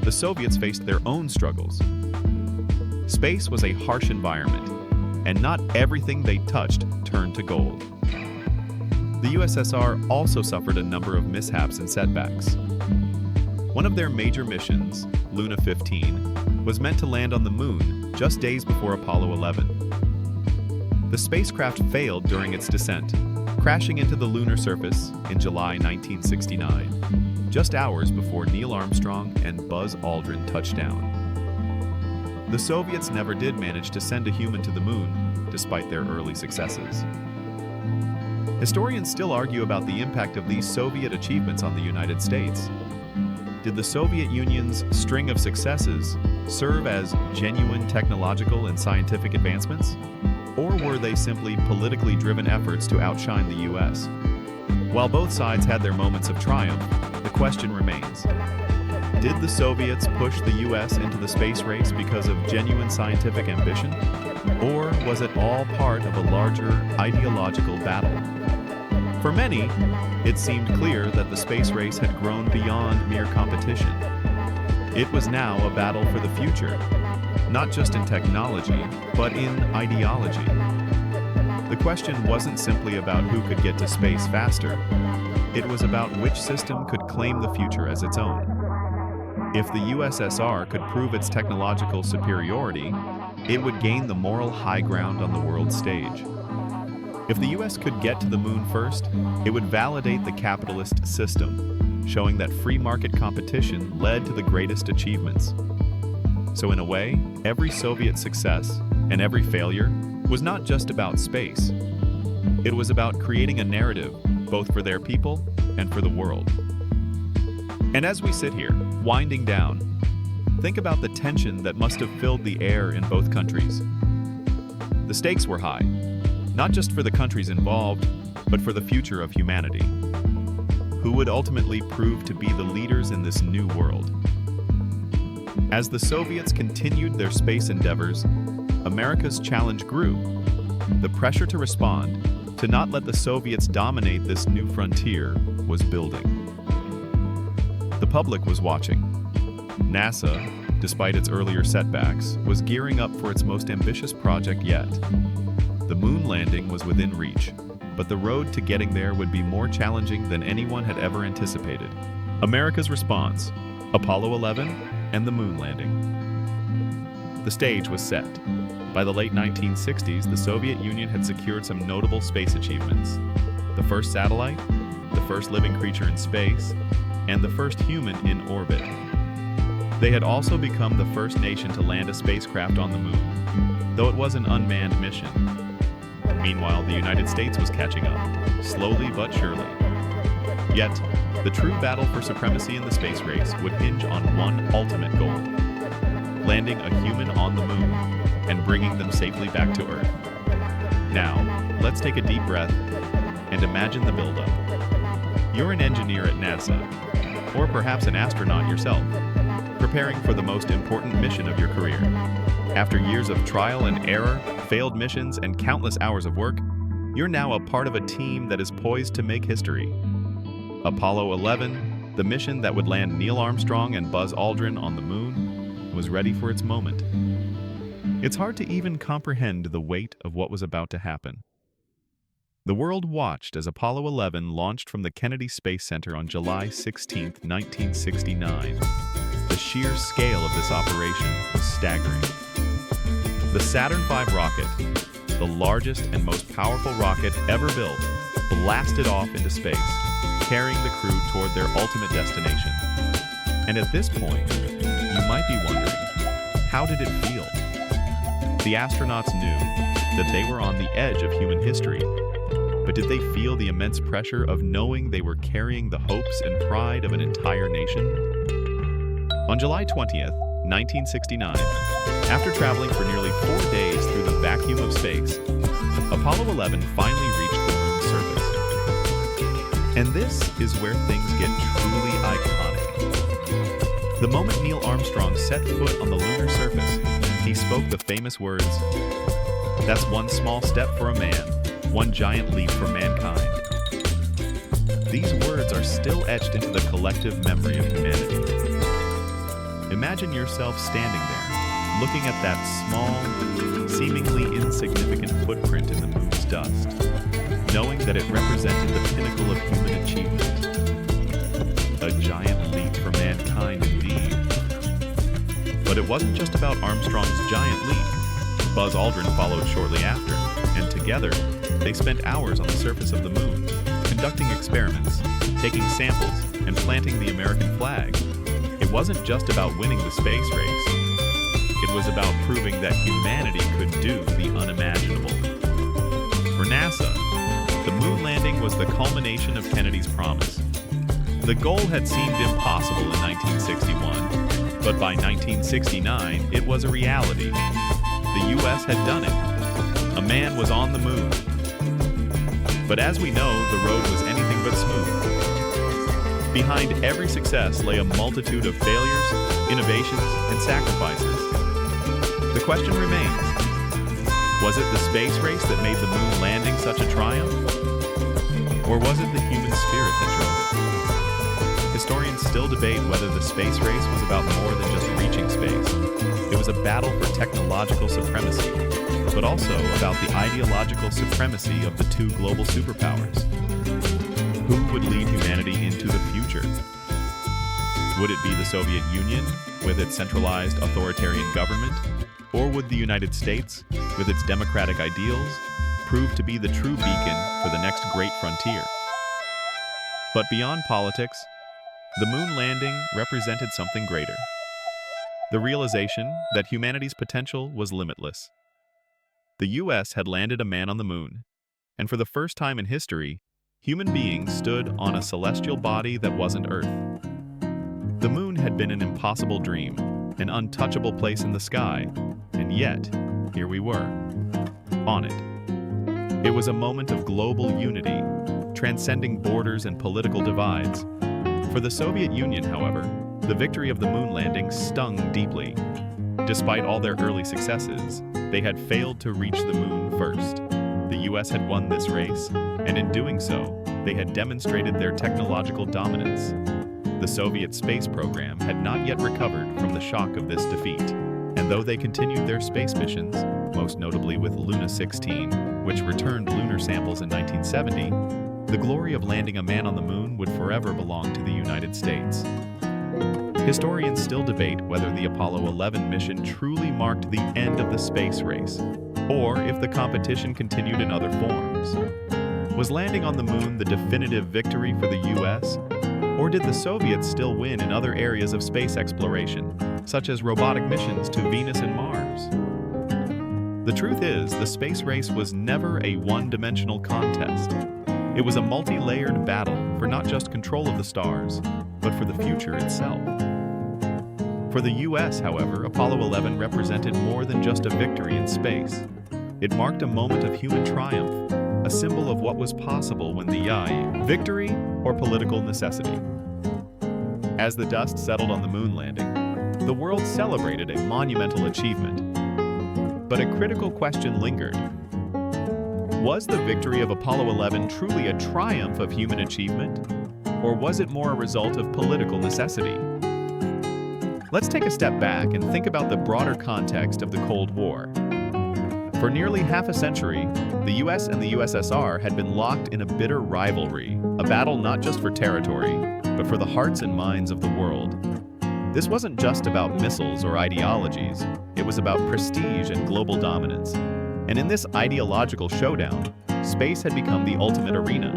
the Soviets faced their own struggles. Space was a harsh environment, and not everything they touched turned to gold. The USSR also suffered a number of mishaps and setbacks. One of their major missions, Luna 15, was meant to land on the Moon just days before Apollo 11. The spacecraft failed during its descent, crashing into the lunar surface in July 1969, just hours before Neil Armstrong and Buzz Aldrin touched down. The Soviets never did manage to send a human to the Moon, despite their early successes. Historians still argue about the impact of these Soviet achievements on the United States. Did the Soviet Union's string of successes serve as genuine technological and scientific advancements? Or were they simply politically driven efforts to outshine the US? While both sides had their moments of triumph, the question remains: did the Soviets push the US into the space race because of genuine scientific ambition? Or was it all part of a larger ideological battle? For many, it seemed clear that the space race had grown beyond mere competition. It was now a battle for the future, not just in technology, but in ideology. The question wasn't simply about who could get to space faster. It was about which system could claim the future as its own. If the USSR could prove its technological superiority, it would gain the moral high ground on the world stage. If the US could get to the moon first, it would validate the capitalist system, showing that free market competition led to the greatest achievements. So in a way, every Soviet success and every failure was not just about space. It was about creating a narrative, both for their people and for the world. And as we sit here, winding down, think about the tension that must have filled the air in both countries. The stakes were high, not just for the countries involved, but for the future of humanity. Who would ultimately prove to be the leaders in this new world? As the Soviets continued their space endeavors, America's challenge grew. The pressure to respond, to not let the Soviets dominate this new frontier, was building. The public was watching. NASA, despite its earlier setbacks, was gearing up for its most ambitious project yet. The moon landing was within reach, but the road to getting there would be more challenging than anyone had ever anticipated. America's response: Apollo 11 and the moon landing. The stage was set. By the late 1960s, the Soviet Union had secured some notable space achievements: the first satellite, the first living creature in space, and the first human in orbit. They had also become the first nation to land a spacecraft on the moon, though it was an unmanned mission. Meanwhile, the United States was catching up, slowly but surely. Yet, the true battle for supremacy in the space race would hinge on one ultimate goal: landing a human on the moon and bringing them safely back to Earth. Now, let's take a deep breath and imagine the buildup. You're an engineer at NASA, or perhaps an astronaut yourself, preparing for the most important mission of your career. After years of trial and error, failed missions, and countless hours of work, you're now a part of a team that is poised to make history. Apollo 11, the mission that would land Neil Armstrong and Buzz Aldrin on the moon, was ready for its moment. It's hard to even comprehend the weight of what was about to happen. The world watched as Apollo 11 launched from the Kennedy Space Center on July 16, 1969. The sheer scale of this operation was staggering. The Saturn V rocket, the largest and most powerful rocket ever built, blasted off into space, carrying the crew toward their ultimate destination. And at this point, you might be wondering, how did it feel? The astronauts knew that they were on the edge of human history. But did they feel the immense pressure of knowing they were carrying the hopes and pride of an entire nation? On July 20th, 1969, after traveling for nearly 4 days through the vacuum of space, Apollo 11 finally reached the moon's surface. And this is where things get truly iconic. The moment Neil Armstrong set foot on the lunar surface, he spoke the famous words, "That's one small step for a man, one giant leap for mankind." These words are still etched into the collective memory of humanity. Imagine yourself standing there, looking at that small, seemingly insignificant footprint in the moon's dust, knowing that it represented the pinnacle of human achievement. A giant leap for mankind indeed. But it wasn't just about Armstrong's giant leap. Buzz Aldrin followed shortly after, and together, they spent hours on the surface of the moon, conducting experiments, taking samples, and planting the American flag. It wasn't just about winning the space race. It was about proving that humanity could do the unimaginable. For NASA, the moon landing was the culmination of Kennedy's promise. The goal had seemed impossible in 1961, but by 1969, it was a reality. The U.S. had done it. A man was on the moon. But as we know, the road was anything but smooth. Behind every success lay a multitude of failures, innovations, and sacrifices. The question remains, was it the space race that made the moon landing such a triumph? Or was it the human spirit that drove it? Historians still debate whether the space race was about more than just reaching space. It was a battle for technological supremacy, but also about the ideological supremacy of the two global superpowers. Who would lead humanity into the future? Would it be the Soviet Union, with its centralized authoritarian government? Or would the United States, with its democratic ideals, proved to be the true beacon for the next great frontier. But beyond politics, the moon landing represented something greater. The realization that humanity's potential was limitless. The US had landed a man on the moon, and for the first time in history, human beings stood on a celestial body that wasn't Earth. The moon had been an impossible dream, an untouchable place in the sky, and yet, here we were, on it. It was a moment of global unity, transcending borders and political divides. For the Soviet Union, however, the victory of the moon landing stung deeply. Despite all their early successes, they had failed to reach the moon first. The US had won this race, and in doing so, they had demonstrated their technological dominance. The Soviet space program had not yet recovered from the shock of this defeat, and though they continued their space missions, most notably with Luna 16, which returned lunar samples in 1970, the glory of landing a man on the moon would forever belong to the United States. Historians still debate whether the Apollo 11 mission truly marked the end of the space race, or if the competition continued in other forms. Was landing on the moon the definitive victory for the US? Or did the Soviets still win in other areas of space exploration, such as robotic missions to Venus and Mars? The truth is, the space race was never a one-dimensional contest. It was a multi-layered battle for not just control of the stars, but for the future itself. For the US, however, Apollo 11 represented more than just a victory in space. It marked a moment of human triumph, a symbol of what was possible when the victory or political necessity. As the dust settled on the moon landing, the world celebrated a monumental achievement. But a critical question lingered. Was the victory of Apollo 11 truly a triumph of human achievement, or was it more a result of political necessity? Let's take a step back and think about the broader context of the Cold War. For nearly half a century, the US and the USSR had been locked in a bitter rivalry, a battle not just for territory, but for the hearts and minds of the world. This wasn't just about missiles or ideologies, it was about prestige and global dominance. And in this ideological showdown, space had become the ultimate arena.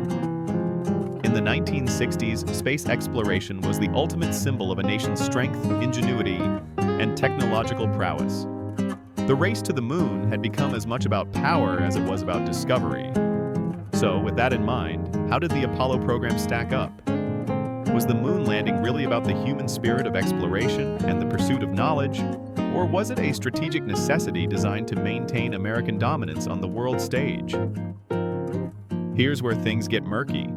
In the 1960s, space exploration was the ultimate symbol of a nation's strength, ingenuity, and technological prowess. The race to the moon had become as much about power as it was about discovery. So, with that in mind, how did the Apollo program stack up? Was the moon landing really about the human spirit of exploration and the pursuit of knowledge, or was it a strategic necessity designed to maintain American dominance on the world stage? Here's where things get murky.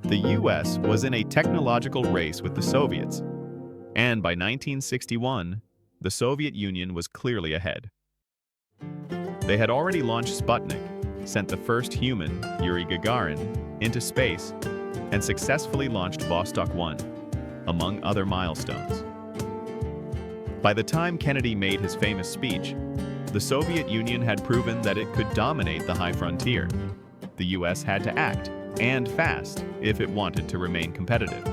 The US was in a technological race with the Soviets, and by 1961, the Soviet Union was clearly ahead. They had already launched Sputnik, sent the first human, Yuri Gagarin, into space, and successfully launched Vostok 1, among other milestones. By the time Kennedy made his famous speech, the Soviet Union had proven that it could dominate the high frontier. The US had to act, and fast, if it wanted to remain competitive.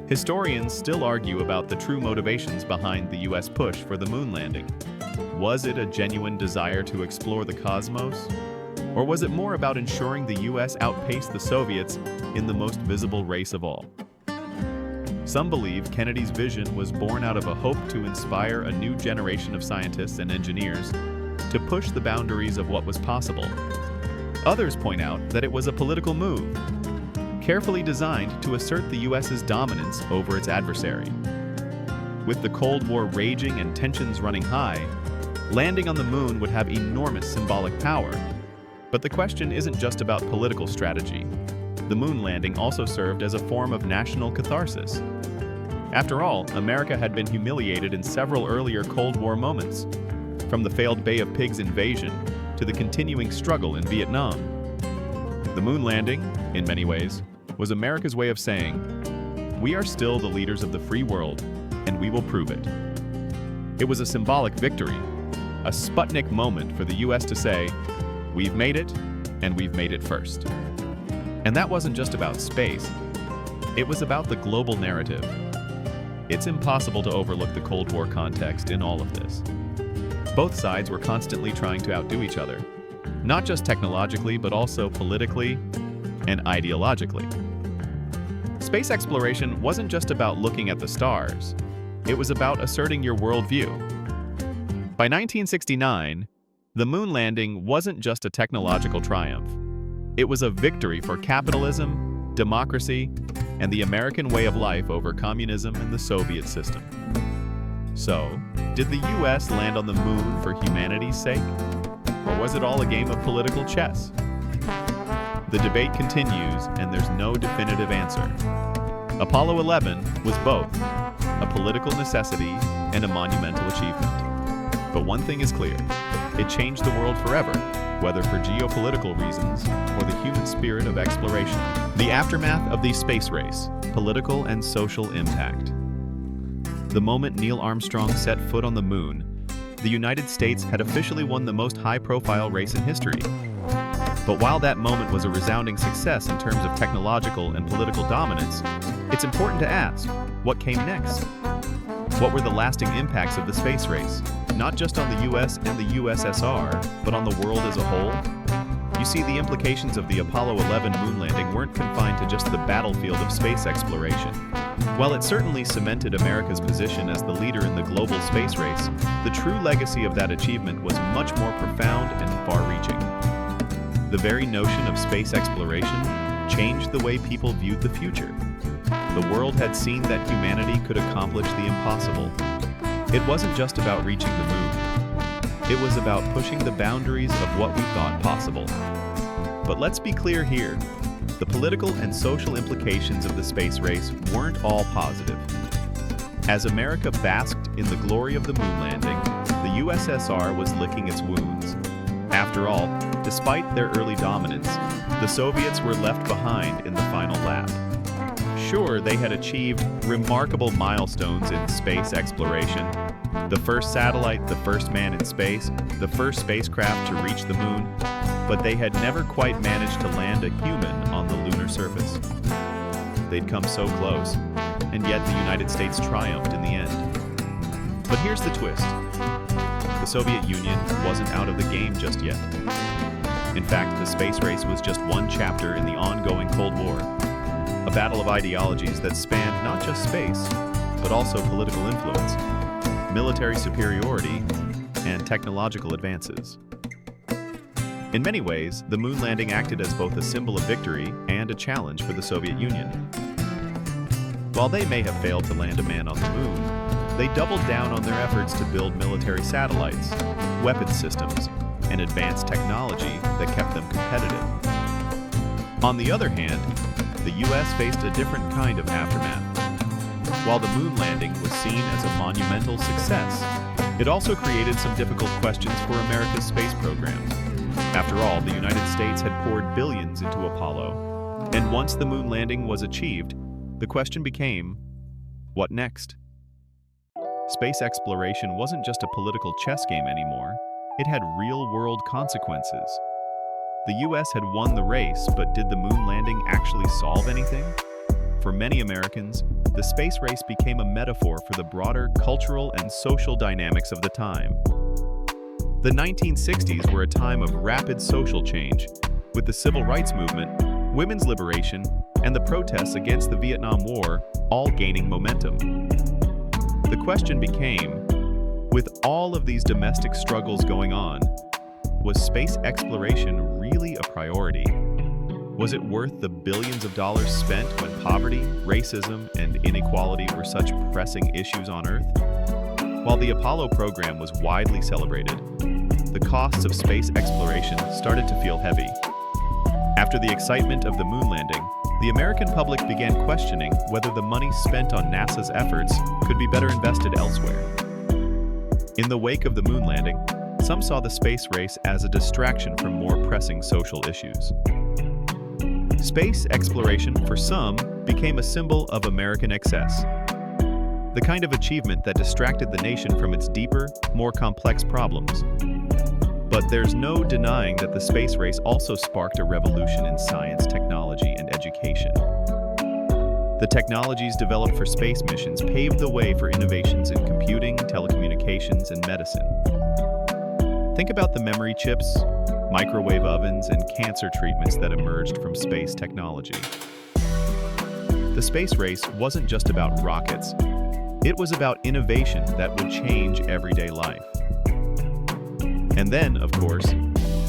Historians still argue about the true motivations behind the US push for the moon landing. Was it a genuine desire to explore the cosmos? Or was it more about ensuring the US outpaced the Soviets in the most visible race of all? Some believe Kennedy's vision was born out of a hope to inspire a new generation of scientists and engineers to push the boundaries of what was possible. Others point out that it was a political move, carefully designed to assert the US's dominance over its adversary. With the Cold War raging and tensions running high, landing on the moon would have enormous symbolic power. But the question isn't just about political strategy. The moon landing also served as a form of national catharsis. After all, America had been humiliated in several earlier Cold War moments, from the failed Bay of Pigs invasion to the continuing struggle in Vietnam. The moon landing, in many ways, was America's way of saying, "We are still the leaders of the free world, and we will prove it." It was a symbolic victory, a Sputnik moment for the US to say, "We've made it, and we've made it first." And that wasn't just about space. It was about the global narrative. It's impossible to overlook the Cold War context in all of this. Both sides were constantly trying to outdo each other. not just technologically, but also politically and ideologically. Space exploration wasn't just about looking at the stars. It was about asserting your worldview. By 1969, the moon landing wasn't just a technological triumph. It was a victory for capitalism, democracy, and the American way of life over communism and the Soviet system. So, did the US land on the moon for humanity's sake? Or was it all a game of political chess? The debate continues, and there's no definitive answer. Apollo 11 was both a political necessity and a monumental achievement. But one thing is clear: it changed the world forever, whether for geopolitical reasons or the human spirit of exploration. The aftermath of the space race, political and social impact. The moment Neil Armstrong set foot on the moon, the United States had officially won the most high-profile race in history. But while that moment was a resounding success in terms of technological and political dominance, it's important to ask, what came next? What were the lasting impacts of the space race, not just on the US and the USSR, but on the world as a whole? You see, the implications of the Apollo 11 moon landing weren't confined to just the battlefield of space exploration. While it certainly cemented America's position as the leader in the global space race, the true legacy of that achievement was much more profound and far-reaching. The very notion of space exploration changed the way people viewed the future. The world had seen that humanity could accomplish the impossible. It wasn't just about reaching the moon. It was about pushing the boundaries of what we thought possible. But let's be clear here. The political and social implications of the space race weren't all positive. As America basked in the glory of the moon landing, the USSR was licking its wounds. After all, despite their early dominance, the Soviets were left behind in the final lap. Sure, they had achieved remarkable milestones in space exploration. The first satellite, the first man in space, the first spacecraft to reach the moon, but they had never quite managed to land a human on the lunar surface. They'd come so close, and yet the United States triumphed in the end. But here's the twist. The Soviet Union wasn't out of the game just yet. In fact, the space race was just one chapter in the ongoing Cold War, a battle of ideologies that spanned not just space, but also political influence, military superiority, and technological advances. In many ways, the moon landing acted as both a symbol of victory and a challenge for the Soviet Union. While they may have failed to land a man on the moon, they doubled down on their efforts to build military satellites, weapons systems, and advanced technology that kept them competitive. On the other hand, the US faced a different kind of aftermath. While the moon landing was seen as a monumental success, it also created some difficult questions for America's space program. After all, the United States had poured billions into Apollo, and once the moon landing was achieved, the question became, what next? Space exploration wasn't just a political chess game anymore. It had real-world consequences. The US had won the race, but did the moon landing actually solve anything? For many Americans, the space race became a metaphor for the broader cultural and social dynamics of the time. The 1960s were a time of rapid social change, with the civil rights movement, women's liberation, and the protests against the Vietnam War all gaining momentum. The question became, with all of these domestic struggles going on, was space exploration really a priority? Was it worth the billions of dollars spent when poverty, racism, and inequality were such pressing issues on Earth? While the Apollo program was widely celebrated, the costs of space exploration started to feel heavy. After the excitement of the moon landing, the American public began questioning whether the money spent on NASA's efforts could be better invested elsewhere. In the wake of the moon landing, some saw the space race as a distraction from more pressing social issues. Space exploration, for some, became a symbol of American excess, the kind of achievement that distracted the nation from its deeper, more complex problems. But there's no denying that the space race also sparked a revolution in science, technology, and education. The technologies developed for space missions paved the way for innovations in computing, telecommunications, and medicine. Think about the memory chips, microwave ovens, and cancer treatments that emerged from space technology. The space race wasn't just about rockets. It was about innovation that would change everyday life. And then, of course,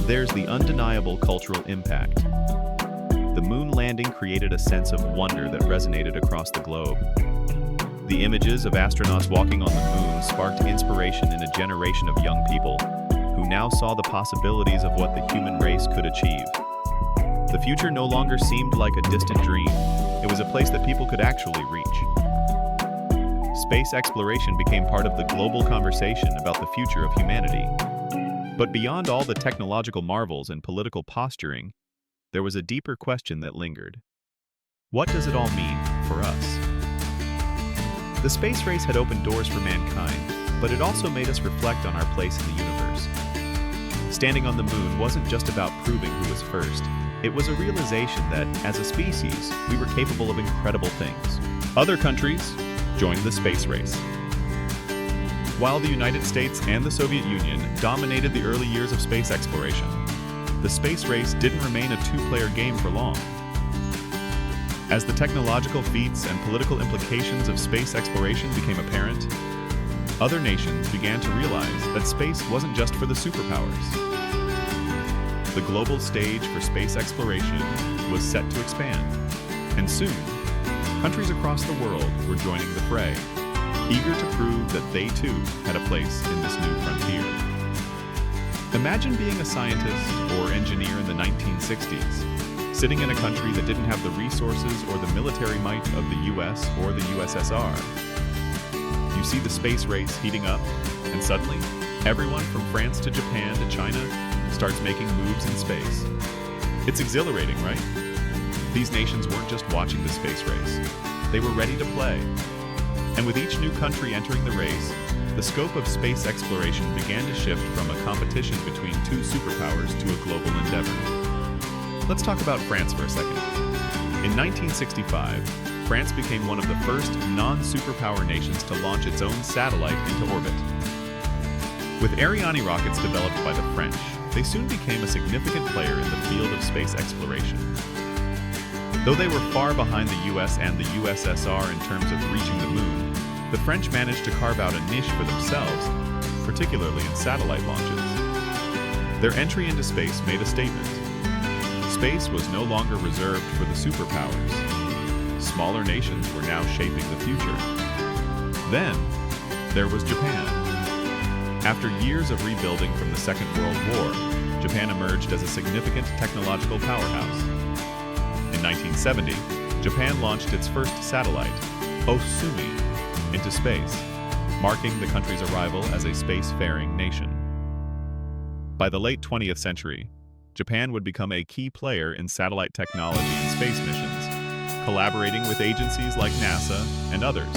there's the undeniable cultural impact. The moon landing created a sense of wonder that resonated across the globe. The images of astronauts walking on the moon sparked inspiration in a generation of young people who now saw the possibilities of what the human race could achieve. The future no longer seemed like a distant dream. It was a place that people could actually reach. Space exploration became part of the global conversation about the future of humanity. But beyond all the technological marvels and political posturing, there was a deeper question that lingered. What does it all mean for us? The space race had opened doors for mankind, but it also made us reflect on our place in the universe. Standing on the moon wasn't just about proving who was first. It was a realization that, as a species, we were capable of incredible things. Other countries joined the space race. While the United States and the Soviet Union dominated the early years of space exploration, the space race didn't remain a two-player game for long. As the technological feats and political implications of space exploration became apparent, other nations began to realize that space wasn't just for the superpowers. The global stage for space exploration was set to expand, and soon, countries across the world were joining the fray, eager to prove that they too had a place in this new frontier. Imagine being a scientist or engineer in the 1960s, sitting in a country that didn't have the resources or the military might of the US or the USSR. You see the space race heating up, and suddenly, everyone from France to Japan to China starts making moves in space. It's exhilarating, right? These nations weren't just watching the space race. They were ready to play. And with each new country entering the race, the scope of space exploration began to shift from a competition between two superpowers to a global endeavor. Let's talk about France for a second. In 1965, France became one of the first non-superpower nations to launch its own satellite into orbit. With Ariane rockets developed by the French, they soon became a significant player in the field of space exploration. Though they were far behind the US and the USSR in terms of reaching the moon, the French managed to carve out a niche for themselves, particularly in satellite launches. Their entry into space made a statement. Space was no longer reserved for the superpowers. Smaller nations were now shaping the future. Then, there was Japan. After years of rebuilding from the Second World War, Japan emerged as a significant technological powerhouse. In 1970, Japan launched its first satellite, Osumi, into space, marking the country's arrival as a space-faring nation. By the late 20th century, Japan would become a key player in satellite technology and space missions, collaborating with agencies like NASA and others.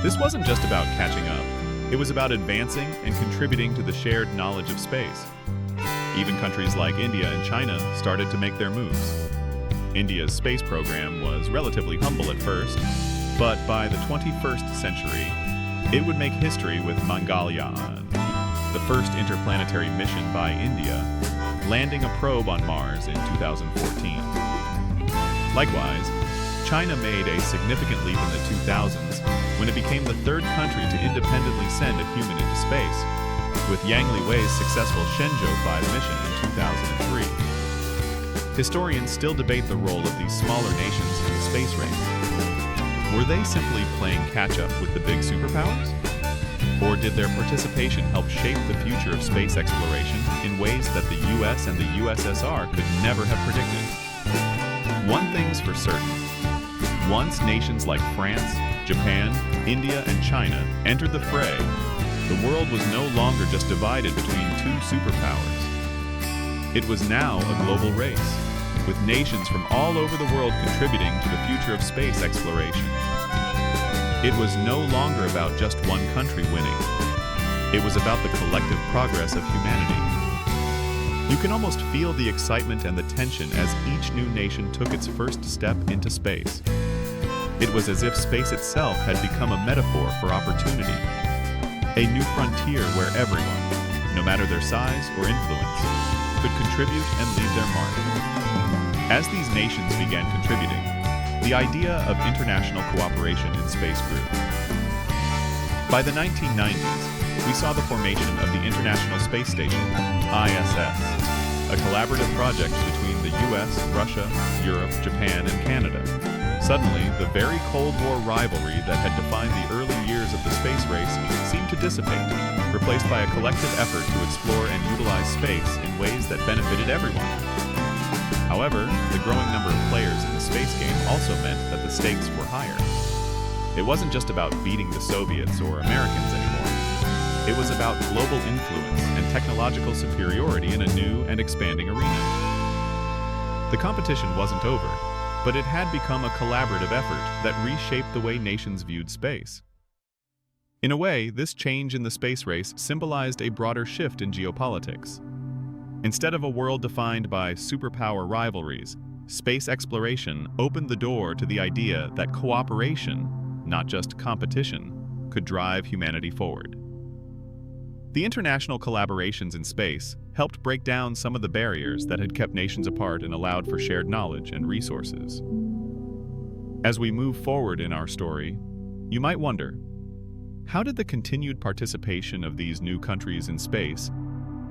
This wasn't just about catching up. It was about advancing and contributing to the shared knowledge of space. Even countries like India and China started to make their moves. India's space program was relatively humble at first, but by the 21st century, it would make history with Mangalyaan, the first interplanetary mission by India, landing a probe on Mars in 2014. Likewise, China made a significant leap in the 2000s when it became the third country to independently send a human into space, with Yang Liwei's successful Shenzhou 5 mission in 2003. Historians still debate the role of these smaller nations in the space race. Were they simply playing catch-up with the big superpowers? Or did their participation help shape the future of space exploration in ways that the US and the USSR could never have predicted? One thing's for certain. Once nations like France, Japan, India, and China entered the fray, the world was no longer just divided between two superpowers. It was now a global race, with nations from all over the world contributing to the future of space exploration. It was no longer about just one country winning. It was about the collective progress of humanity. You can almost feel the excitement and the tension as each new nation took its first step into space. It was as if space itself had become a metaphor for opportunity, a new frontier where everyone, no matter their size or influence, could contribute and leave their mark. As these nations began contributing, the idea of international cooperation in space grew. By the 1990s, we saw the formation of the International Space Station, ISS, a collaborative project between the US, Russia, Europe, Japan, and Canada. Suddenly, the very Cold War rivalry that had defined the early years of the space race seemed to dissipate, replaced by a collective effort to explore and utilize space in ways that benefited everyone. However, the growing number of players in the space game also meant that the stakes were higher. It wasn't just about beating the Soviets or Americans anymore. It was about global influence and technological superiority in a new and expanding arena. The competition wasn't over, but it had become a collaborative effort that reshaped the way nations viewed space. In a way, this change in the space race symbolized a broader shift in geopolitics. Instead of a world defined by superpower rivalries, space exploration opened the door to the idea that cooperation, not just competition, could drive humanity forward. The international collaborations in space helped break down some of the barriers that had kept nations apart and allowed for shared knowledge and resources. As we move forward in our story, you might wonder, how did the continued participation of these new countries in space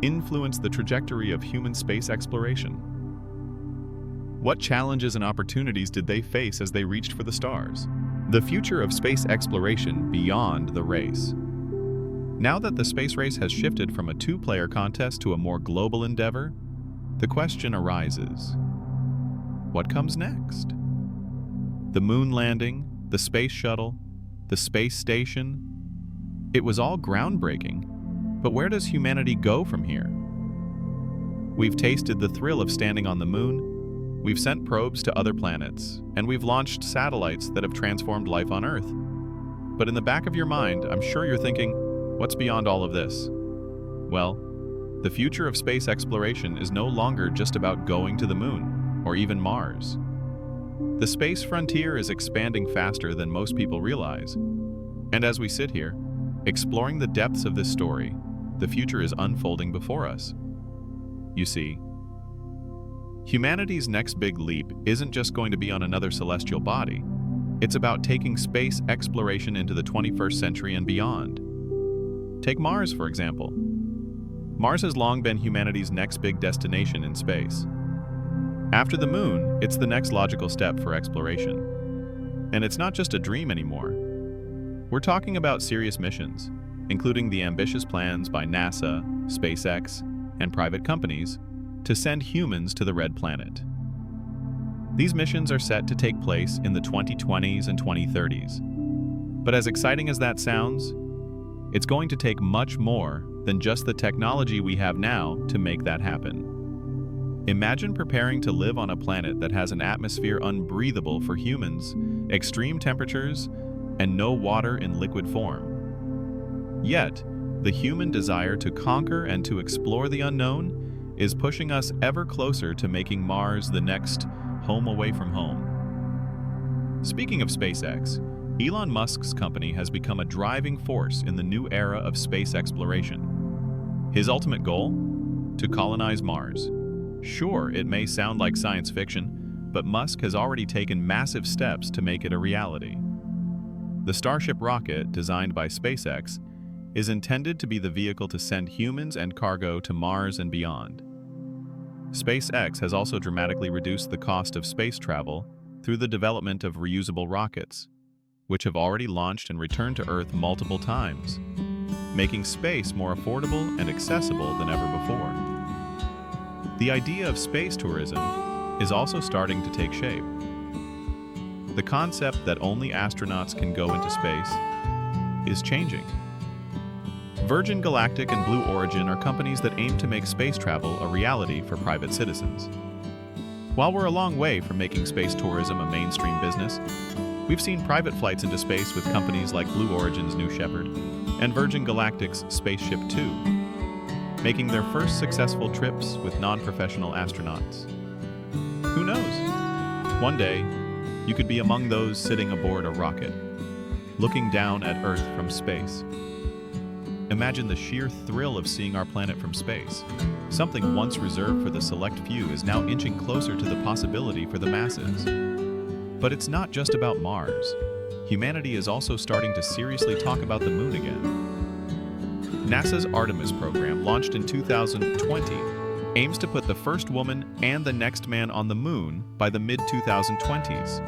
influence the trajectory of human space exploration? What challenges and opportunities did they face as they reached for the stars? The future of space exploration beyond the race. Now that the space race has shifted from a two-player contest to a more global endeavor, the question arises, what comes next? The moon landing, the space shuttle, the space station, it was all groundbreaking, but where does humanity go from here? We've tasted the thrill of standing on the moon, we've sent probes to other planets, and we've launched satellites that have transformed life on Earth. But in the back of your mind, I'm sure you're thinking, what's beyond all of this? Well, the future of space exploration is no longer just about going to the moon, or even Mars. The space frontier is expanding faster than most people realize. And as we sit here, exploring the depths of this story, the future is unfolding before us. You see, humanity's next big leap isn't just going to be on another celestial body. It's about taking space exploration into the 21st century and beyond. Take Mars, for example. Mars has long been humanity's next big destination in space. After the moon, it's the next logical step for exploration. And it's not just a dream anymore. We're talking about serious missions, including the ambitious plans by NASA, SpaceX, and private companies to send humans to the Red Planet. These missions are set to take place in the 2020s and 2030s. But as exciting as that sounds, it's going to take much more than just the technology we have now to make that happen. Imagine preparing to live on a planet that has an atmosphere unbreathable for humans, extreme temperatures, and no water in liquid form. Yet, the human desire to conquer and to explore the unknown is pushing us ever closer to making Mars the next home away from home. Speaking of SpaceX, Elon Musk's company has become a driving force in the new era of space exploration. His ultimate goal? To colonize Mars. Sure, it may sound like science fiction, but Musk has already taken massive steps to make it a reality. The Starship rocket, designed by SpaceX, is intended to be the vehicle to send humans and cargo to Mars and beyond. SpaceX has also dramatically reduced the cost of space travel through the development of reusable rockets, which have already launched and returned to Earth multiple times, making space more affordable and accessible than ever before. The idea of space tourism is also starting to take shape. The concept that only astronauts can go into space is changing. Virgin Galactic and Blue Origin are companies that aim to make space travel a reality for private citizens. While we're a long way from making space tourism a mainstream business, we've seen private flights into space with companies like Blue Origin's New Shepard and Virgin Galactic's Spaceship Two, making their first successful trips with non-professional astronauts. Who knows? One day, you could be among those sitting aboard a rocket, looking down at Earth from space. Imagine the sheer thrill of seeing our planet from space, Something once reserved for the select few is now inching closer to the possibility for the masses. But it's not just about Mars. Humanity is also starting to seriously talk about the moon again. NASA's Artemis program, launched in 2020, aims to put the first woman and the next man on the moon by the mid-2020s.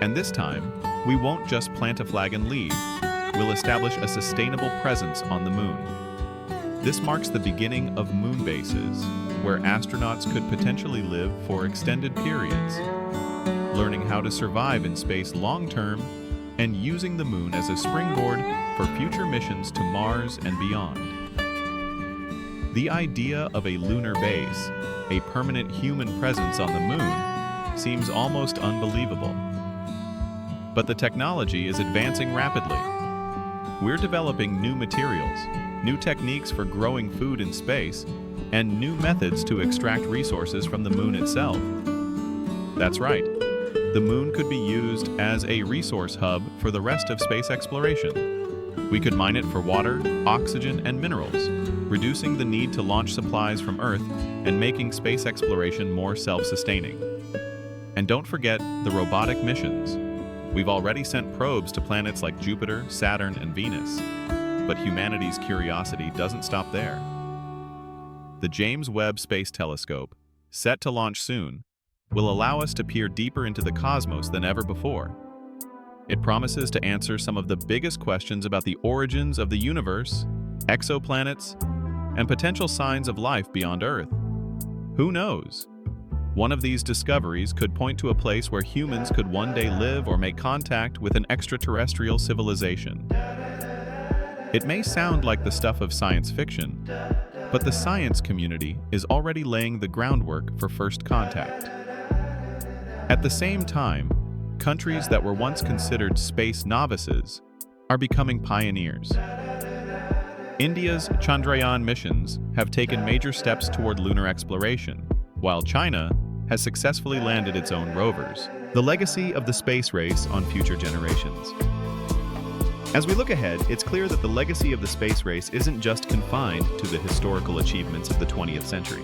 And this time, we won't just plant a flag and leave. We'll establish a sustainable presence on the moon. This marks the beginning of moon bases, where astronauts could potentially live for extended periods, learning how to survive in space long-term and using the moon as a springboard for future missions to Mars and beyond. The idea of a lunar base, a permanent human presence on the moon, seems almost unbelievable. But the technology is advancing rapidly. We're developing new materials, new techniques for growing food in space, and new methods to extract resources from the moon itself. That's right. The moon could be used as a resource hub for the rest of space exploration. We could mine it for water, oxygen, and minerals, reducing the need to launch supplies from Earth and making space exploration more self-sustaining. And don't forget the robotic missions. We've already sent probes to planets like Jupiter, Saturn, and Venus. But humanity's curiosity doesn't stop there. The James Webb Space Telescope, set to launch soon, will allow us to peer deeper into the cosmos than ever before. It promises to answer some of the biggest questions about the origins of the universe, exoplanets, and potential signs of life beyond Earth. Who knows? One of these discoveries could point to a place where humans could one day live or make contact with an extraterrestrial civilization. It may sound like the stuff of science fiction, but the science community is already laying the groundwork for first contact. At the same time, countries that were once considered space novices are becoming pioneers. India's Chandrayaan missions have taken major steps toward lunar exploration, while China has successfully landed its own rovers, the legacy of the space race on future generations. As we look ahead, it's clear that the legacy of the space race isn't just confined to the historical achievements of the 20th century.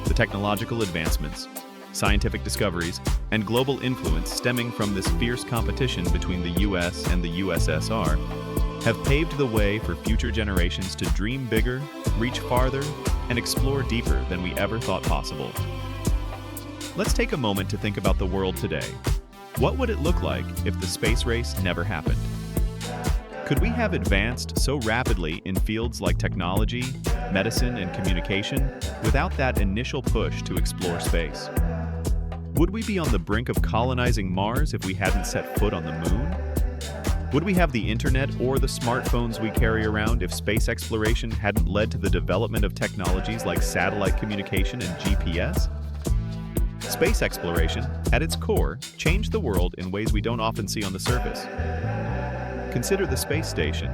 The technological advancements, scientific discoveries, and global influence stemming from this fierce competition between the US and the USSR have paved the way for future generations to dream bigger, reach farther, and explore deeper than we ever thought possible. Let's take a moment to think about the world today. What would it look like if the space race never happened? Could we have advanced so rapidly in fields like technology, medicine, and communication without that initial push to explore space? Would we be on the brink of colonizing Mars if we hadn't set foot on the moon? Would we have the internet or the smartphones we carry around if space exploration hadn't led to the development of technologies like satellite communication and GPS? Space exploration, at its core, changed the world in ways we don't often see on the surface. Consider the space station.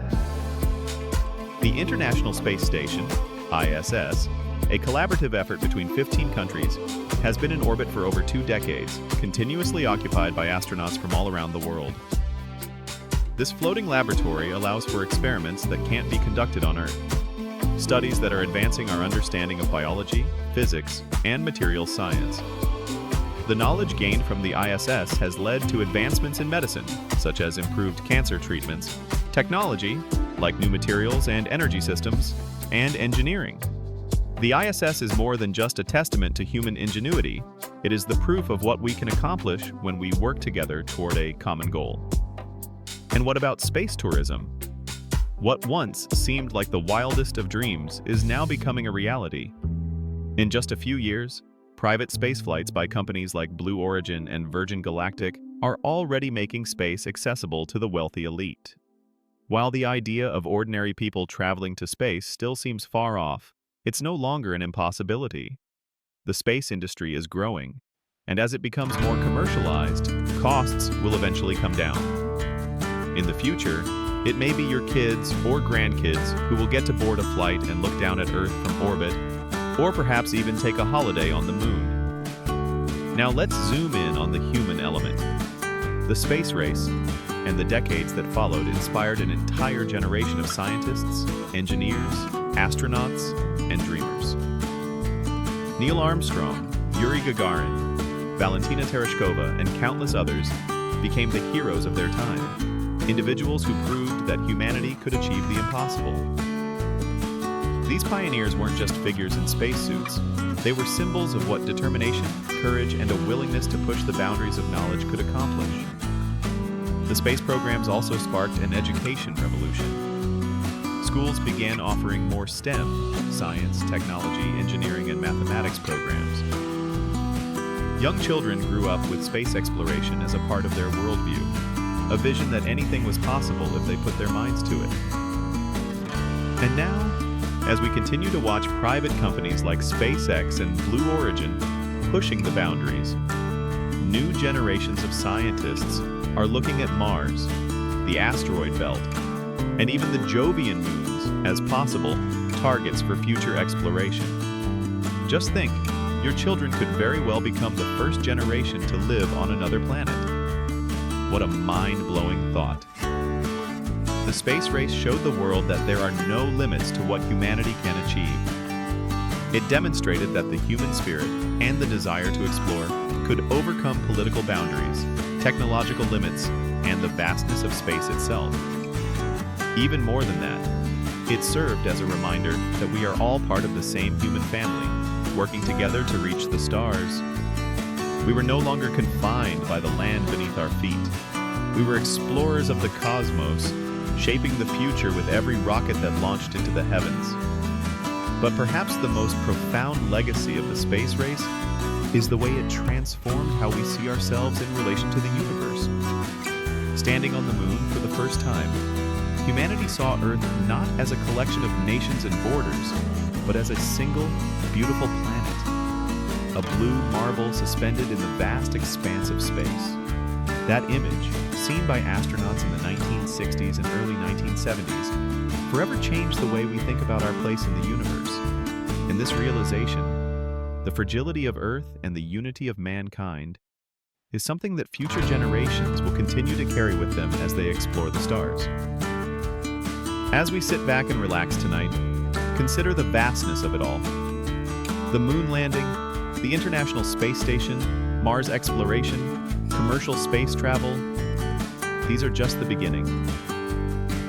The International Space Station, ISS, a collaborative effort between 15 countries, has been in orbit for over 2 decades, continuously occupied by astronauts from all around the world. This floating laboratory allows for experiments that can't be conducted on Earth. Studies that are advancing our understanding of biology, physics, and material science. The knowledge gained from the ISS has led to advancements in medicine, such as improved cancer treatments, technology, like new materials and energy systems, and engineering. The ISS is more than just a testament to human ingenuity. It is the proof of what we can accomplish when we work together toward a common goal. And what about space tourism? What once seemed like the wildest of dreams is now becoming a reality. In just a few years, private space flights by companies like Blue Origin and Virgin Galactic are already making space accessible to the wealthy elite. While the idea of ordinary people traveling to space still seems far off, it's no longer an impossibility. The space industry is growing, and as it becomes more commercialized, costs will eventually come down. In the future, it may be your kids or grandkids who will get to board a flight and look down at Earth from orbit, or perhaps even take a holiday on the moon. Now let's zoom in on the human element. The space race and the decades that followed inspired an entire generation of scientists, engineers, astronauts, and dreamers. Neil Armstrong, Yuri Gagarin, Valentina Tereshkova, and countless others became the heroes of their time, individuals who proved that humanity could achieve the impossible. These pioneers weren't just figures in spacesuits. They were symbols of what determination, courage, and a willingness to push the boundaries of knowledge could accomplish. The space programs also sparked an education revolution. Schools began offering more STEM, science, technology, engineering, and mathematics programs. Young children grew up with space exploration as a part of their worldview, a vision that anything was possible if they put their minds to it. And now, as we continue to watch private companies like SpaceX and Blue Origin pushing the boundaries, new generations of scientists are looking at Mars, the asteroid belt, and even the Jovian moons as possible targets for future exploration. Just think, your children could very well become the first generation to live on another planet. What a mind-blowing thought. The space race showed the world that there are no limits to what humanity can achieve. It demonstrated that the human spirit and the desire to explore could overcome political boundaries, technological limits, and the vastness of space itself. Even more than that, it served as a reminder that we are all part of the same human family, working together to reach the stars. We were no longer confined by the land beneath our feet. We were explorers of the cosmos, shaping the future with every rocket that launched into the heavens. But perhaps the most profound legacy of the space race is the way it transformed how we see ourselves in relation to the universe. Standing on the moon for the first time, humanity saw Earth not as a collection of nations and borders, but as a single, beautiful planet, a blue marble suspended in the vast expanse of space. That image, seen by astronauts in the 1960s and early 1970s, forever changed the way we think about our place in the universe. In this realization, the fragility of Earth and the unity of mankind is something that future generations will continue to carry with them as they explore the stars. As we sit back and relax tonight, consider the vastness of it all. The moon landing, the International Space Station, Mars exploration, commercial space travel, these are just the beginning.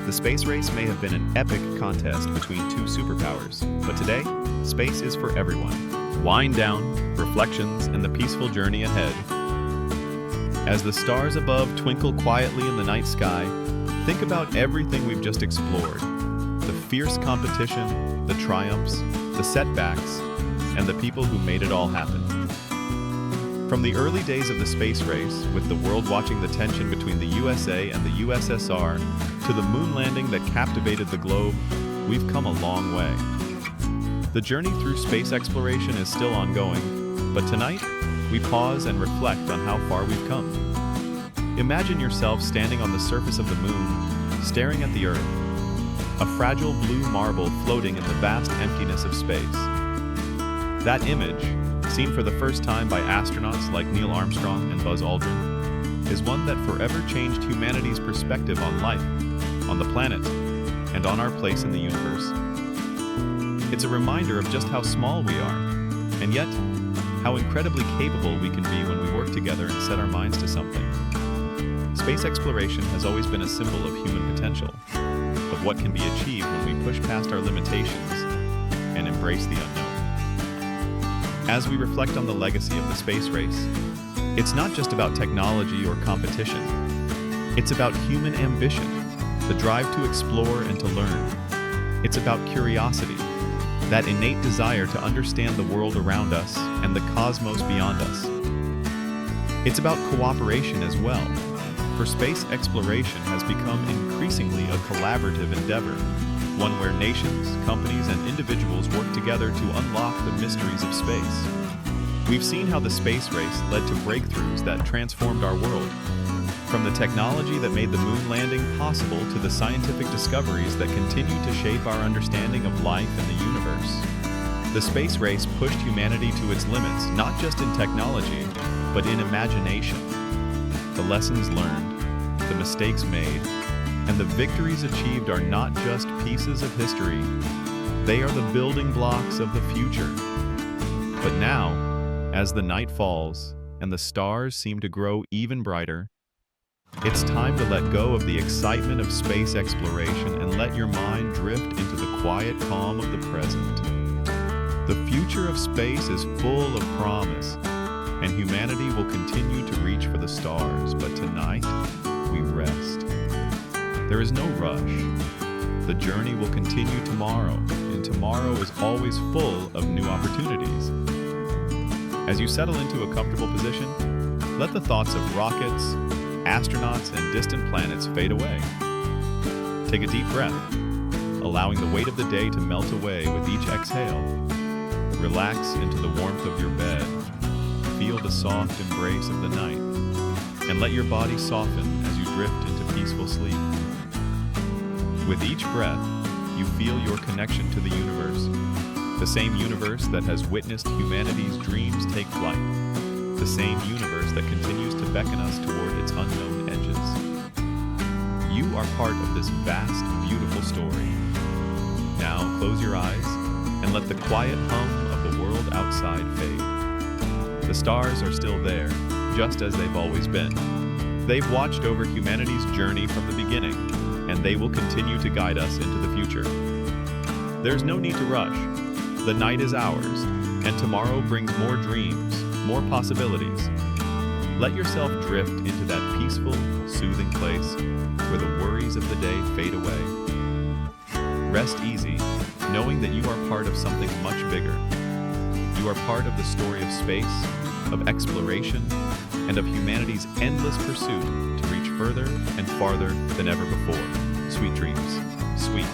The space race may have been an epic contest between two superpowers, but today, space is for everyone. Wind down, reflections, and the peaceful journey ahead. As the stars above twinkle quietly in the night sky, think about everything we've just explored. The fierce competition, the triumphs, the setbacks, and the people who made it all happen. From the early days of the space race, with the world watching the tension between the USA and the USSR, to the moon landing that captivated the globe, we've come a long way. The journey through space exploration is still ongoing, but tonight, we pause and reflect on how far we've come. Imagine yourself standing on the surface of the moon, staring at the Earth, a fragile blue marble floating in the vast emptiness of space. That image, seen for the first time by astronauts like Neil Armstrong and Buzz Aldrin, is one that forever changed humanity's perspective on life, on the planet, and on our place in the universe. It's a reminder of just how small we are, and yet, how incredibly capable we can be when we work together and set our minds to something. Space exploration has always been a symbol of human potential, of what can be achieved when we push past our limitations and embrace the unknown. As we reflect on the legacy of the space race, it's not just about technology or competition. It's about human ambition, the drive to explore and to learn. It's about curiosity, that innate desire to understand the world around us and the cosmos beyond us. It's about cooperation as well, for space exploration has become increasingly a collaborative endeavor, one where nations, companies, and individuals work together to unlock the mysteries of space. We've seen how the space race led to breakthroughs that transformed our world, from the technology that made the moon landing possible to the scientific discoveries that continue to shape our understanding of life and the universe. The space race pushed humanity to its limits, not just in technology, but in imagination. The lessons learned, the mistakes made, and the victories achieved are not just pieces of history. They are the building blocks of the future. But now, as the night falls and the stars seem to grow even brighter, it's time to let go of the excitement of space exploration and let your mind drift into the quiet calm of the present. The future of space is full of promise, and humanity will continue to reach for the stars, but tonight, we rest. There is no rush. The journey will continue tomorrow, and tomorrow is always full of new opportunities. As you settle into a comfortable position, let the thoughts of rockets, astronauts, and distant planets fade away. Take a deep breath, allowing the weight of the day to melt away with each exhale. Relax into the warmth of your bed. Feel the soft embrace of the night, and let your body soften as you drift into peaceful sleep. With each breath, you feel your connection to the universe, the same universe that has witnessed humanity's dreams take flight, the same universe that continues to beckon us toward its unknown edges. You are part of this vast, beautiful story. Now close your eyes and let the quiet hum of the world outside fade. The stars are still there, just as they've always been. They've watched over humanity's journey from the beginning, and they will continue to guide us into the future. There's no need to rush. The night is ours, and tomorrow brings more dreams, more possibilities. Let yourself drift into that peaceful, soothing place where the worries of the day fade away. Rest easy, knowing that you are part of something much bigger. You are part of the story of space, of exploration, and of humanity's endless pursuit to reach further and farther than ever before. Sweet dreams. Sweet.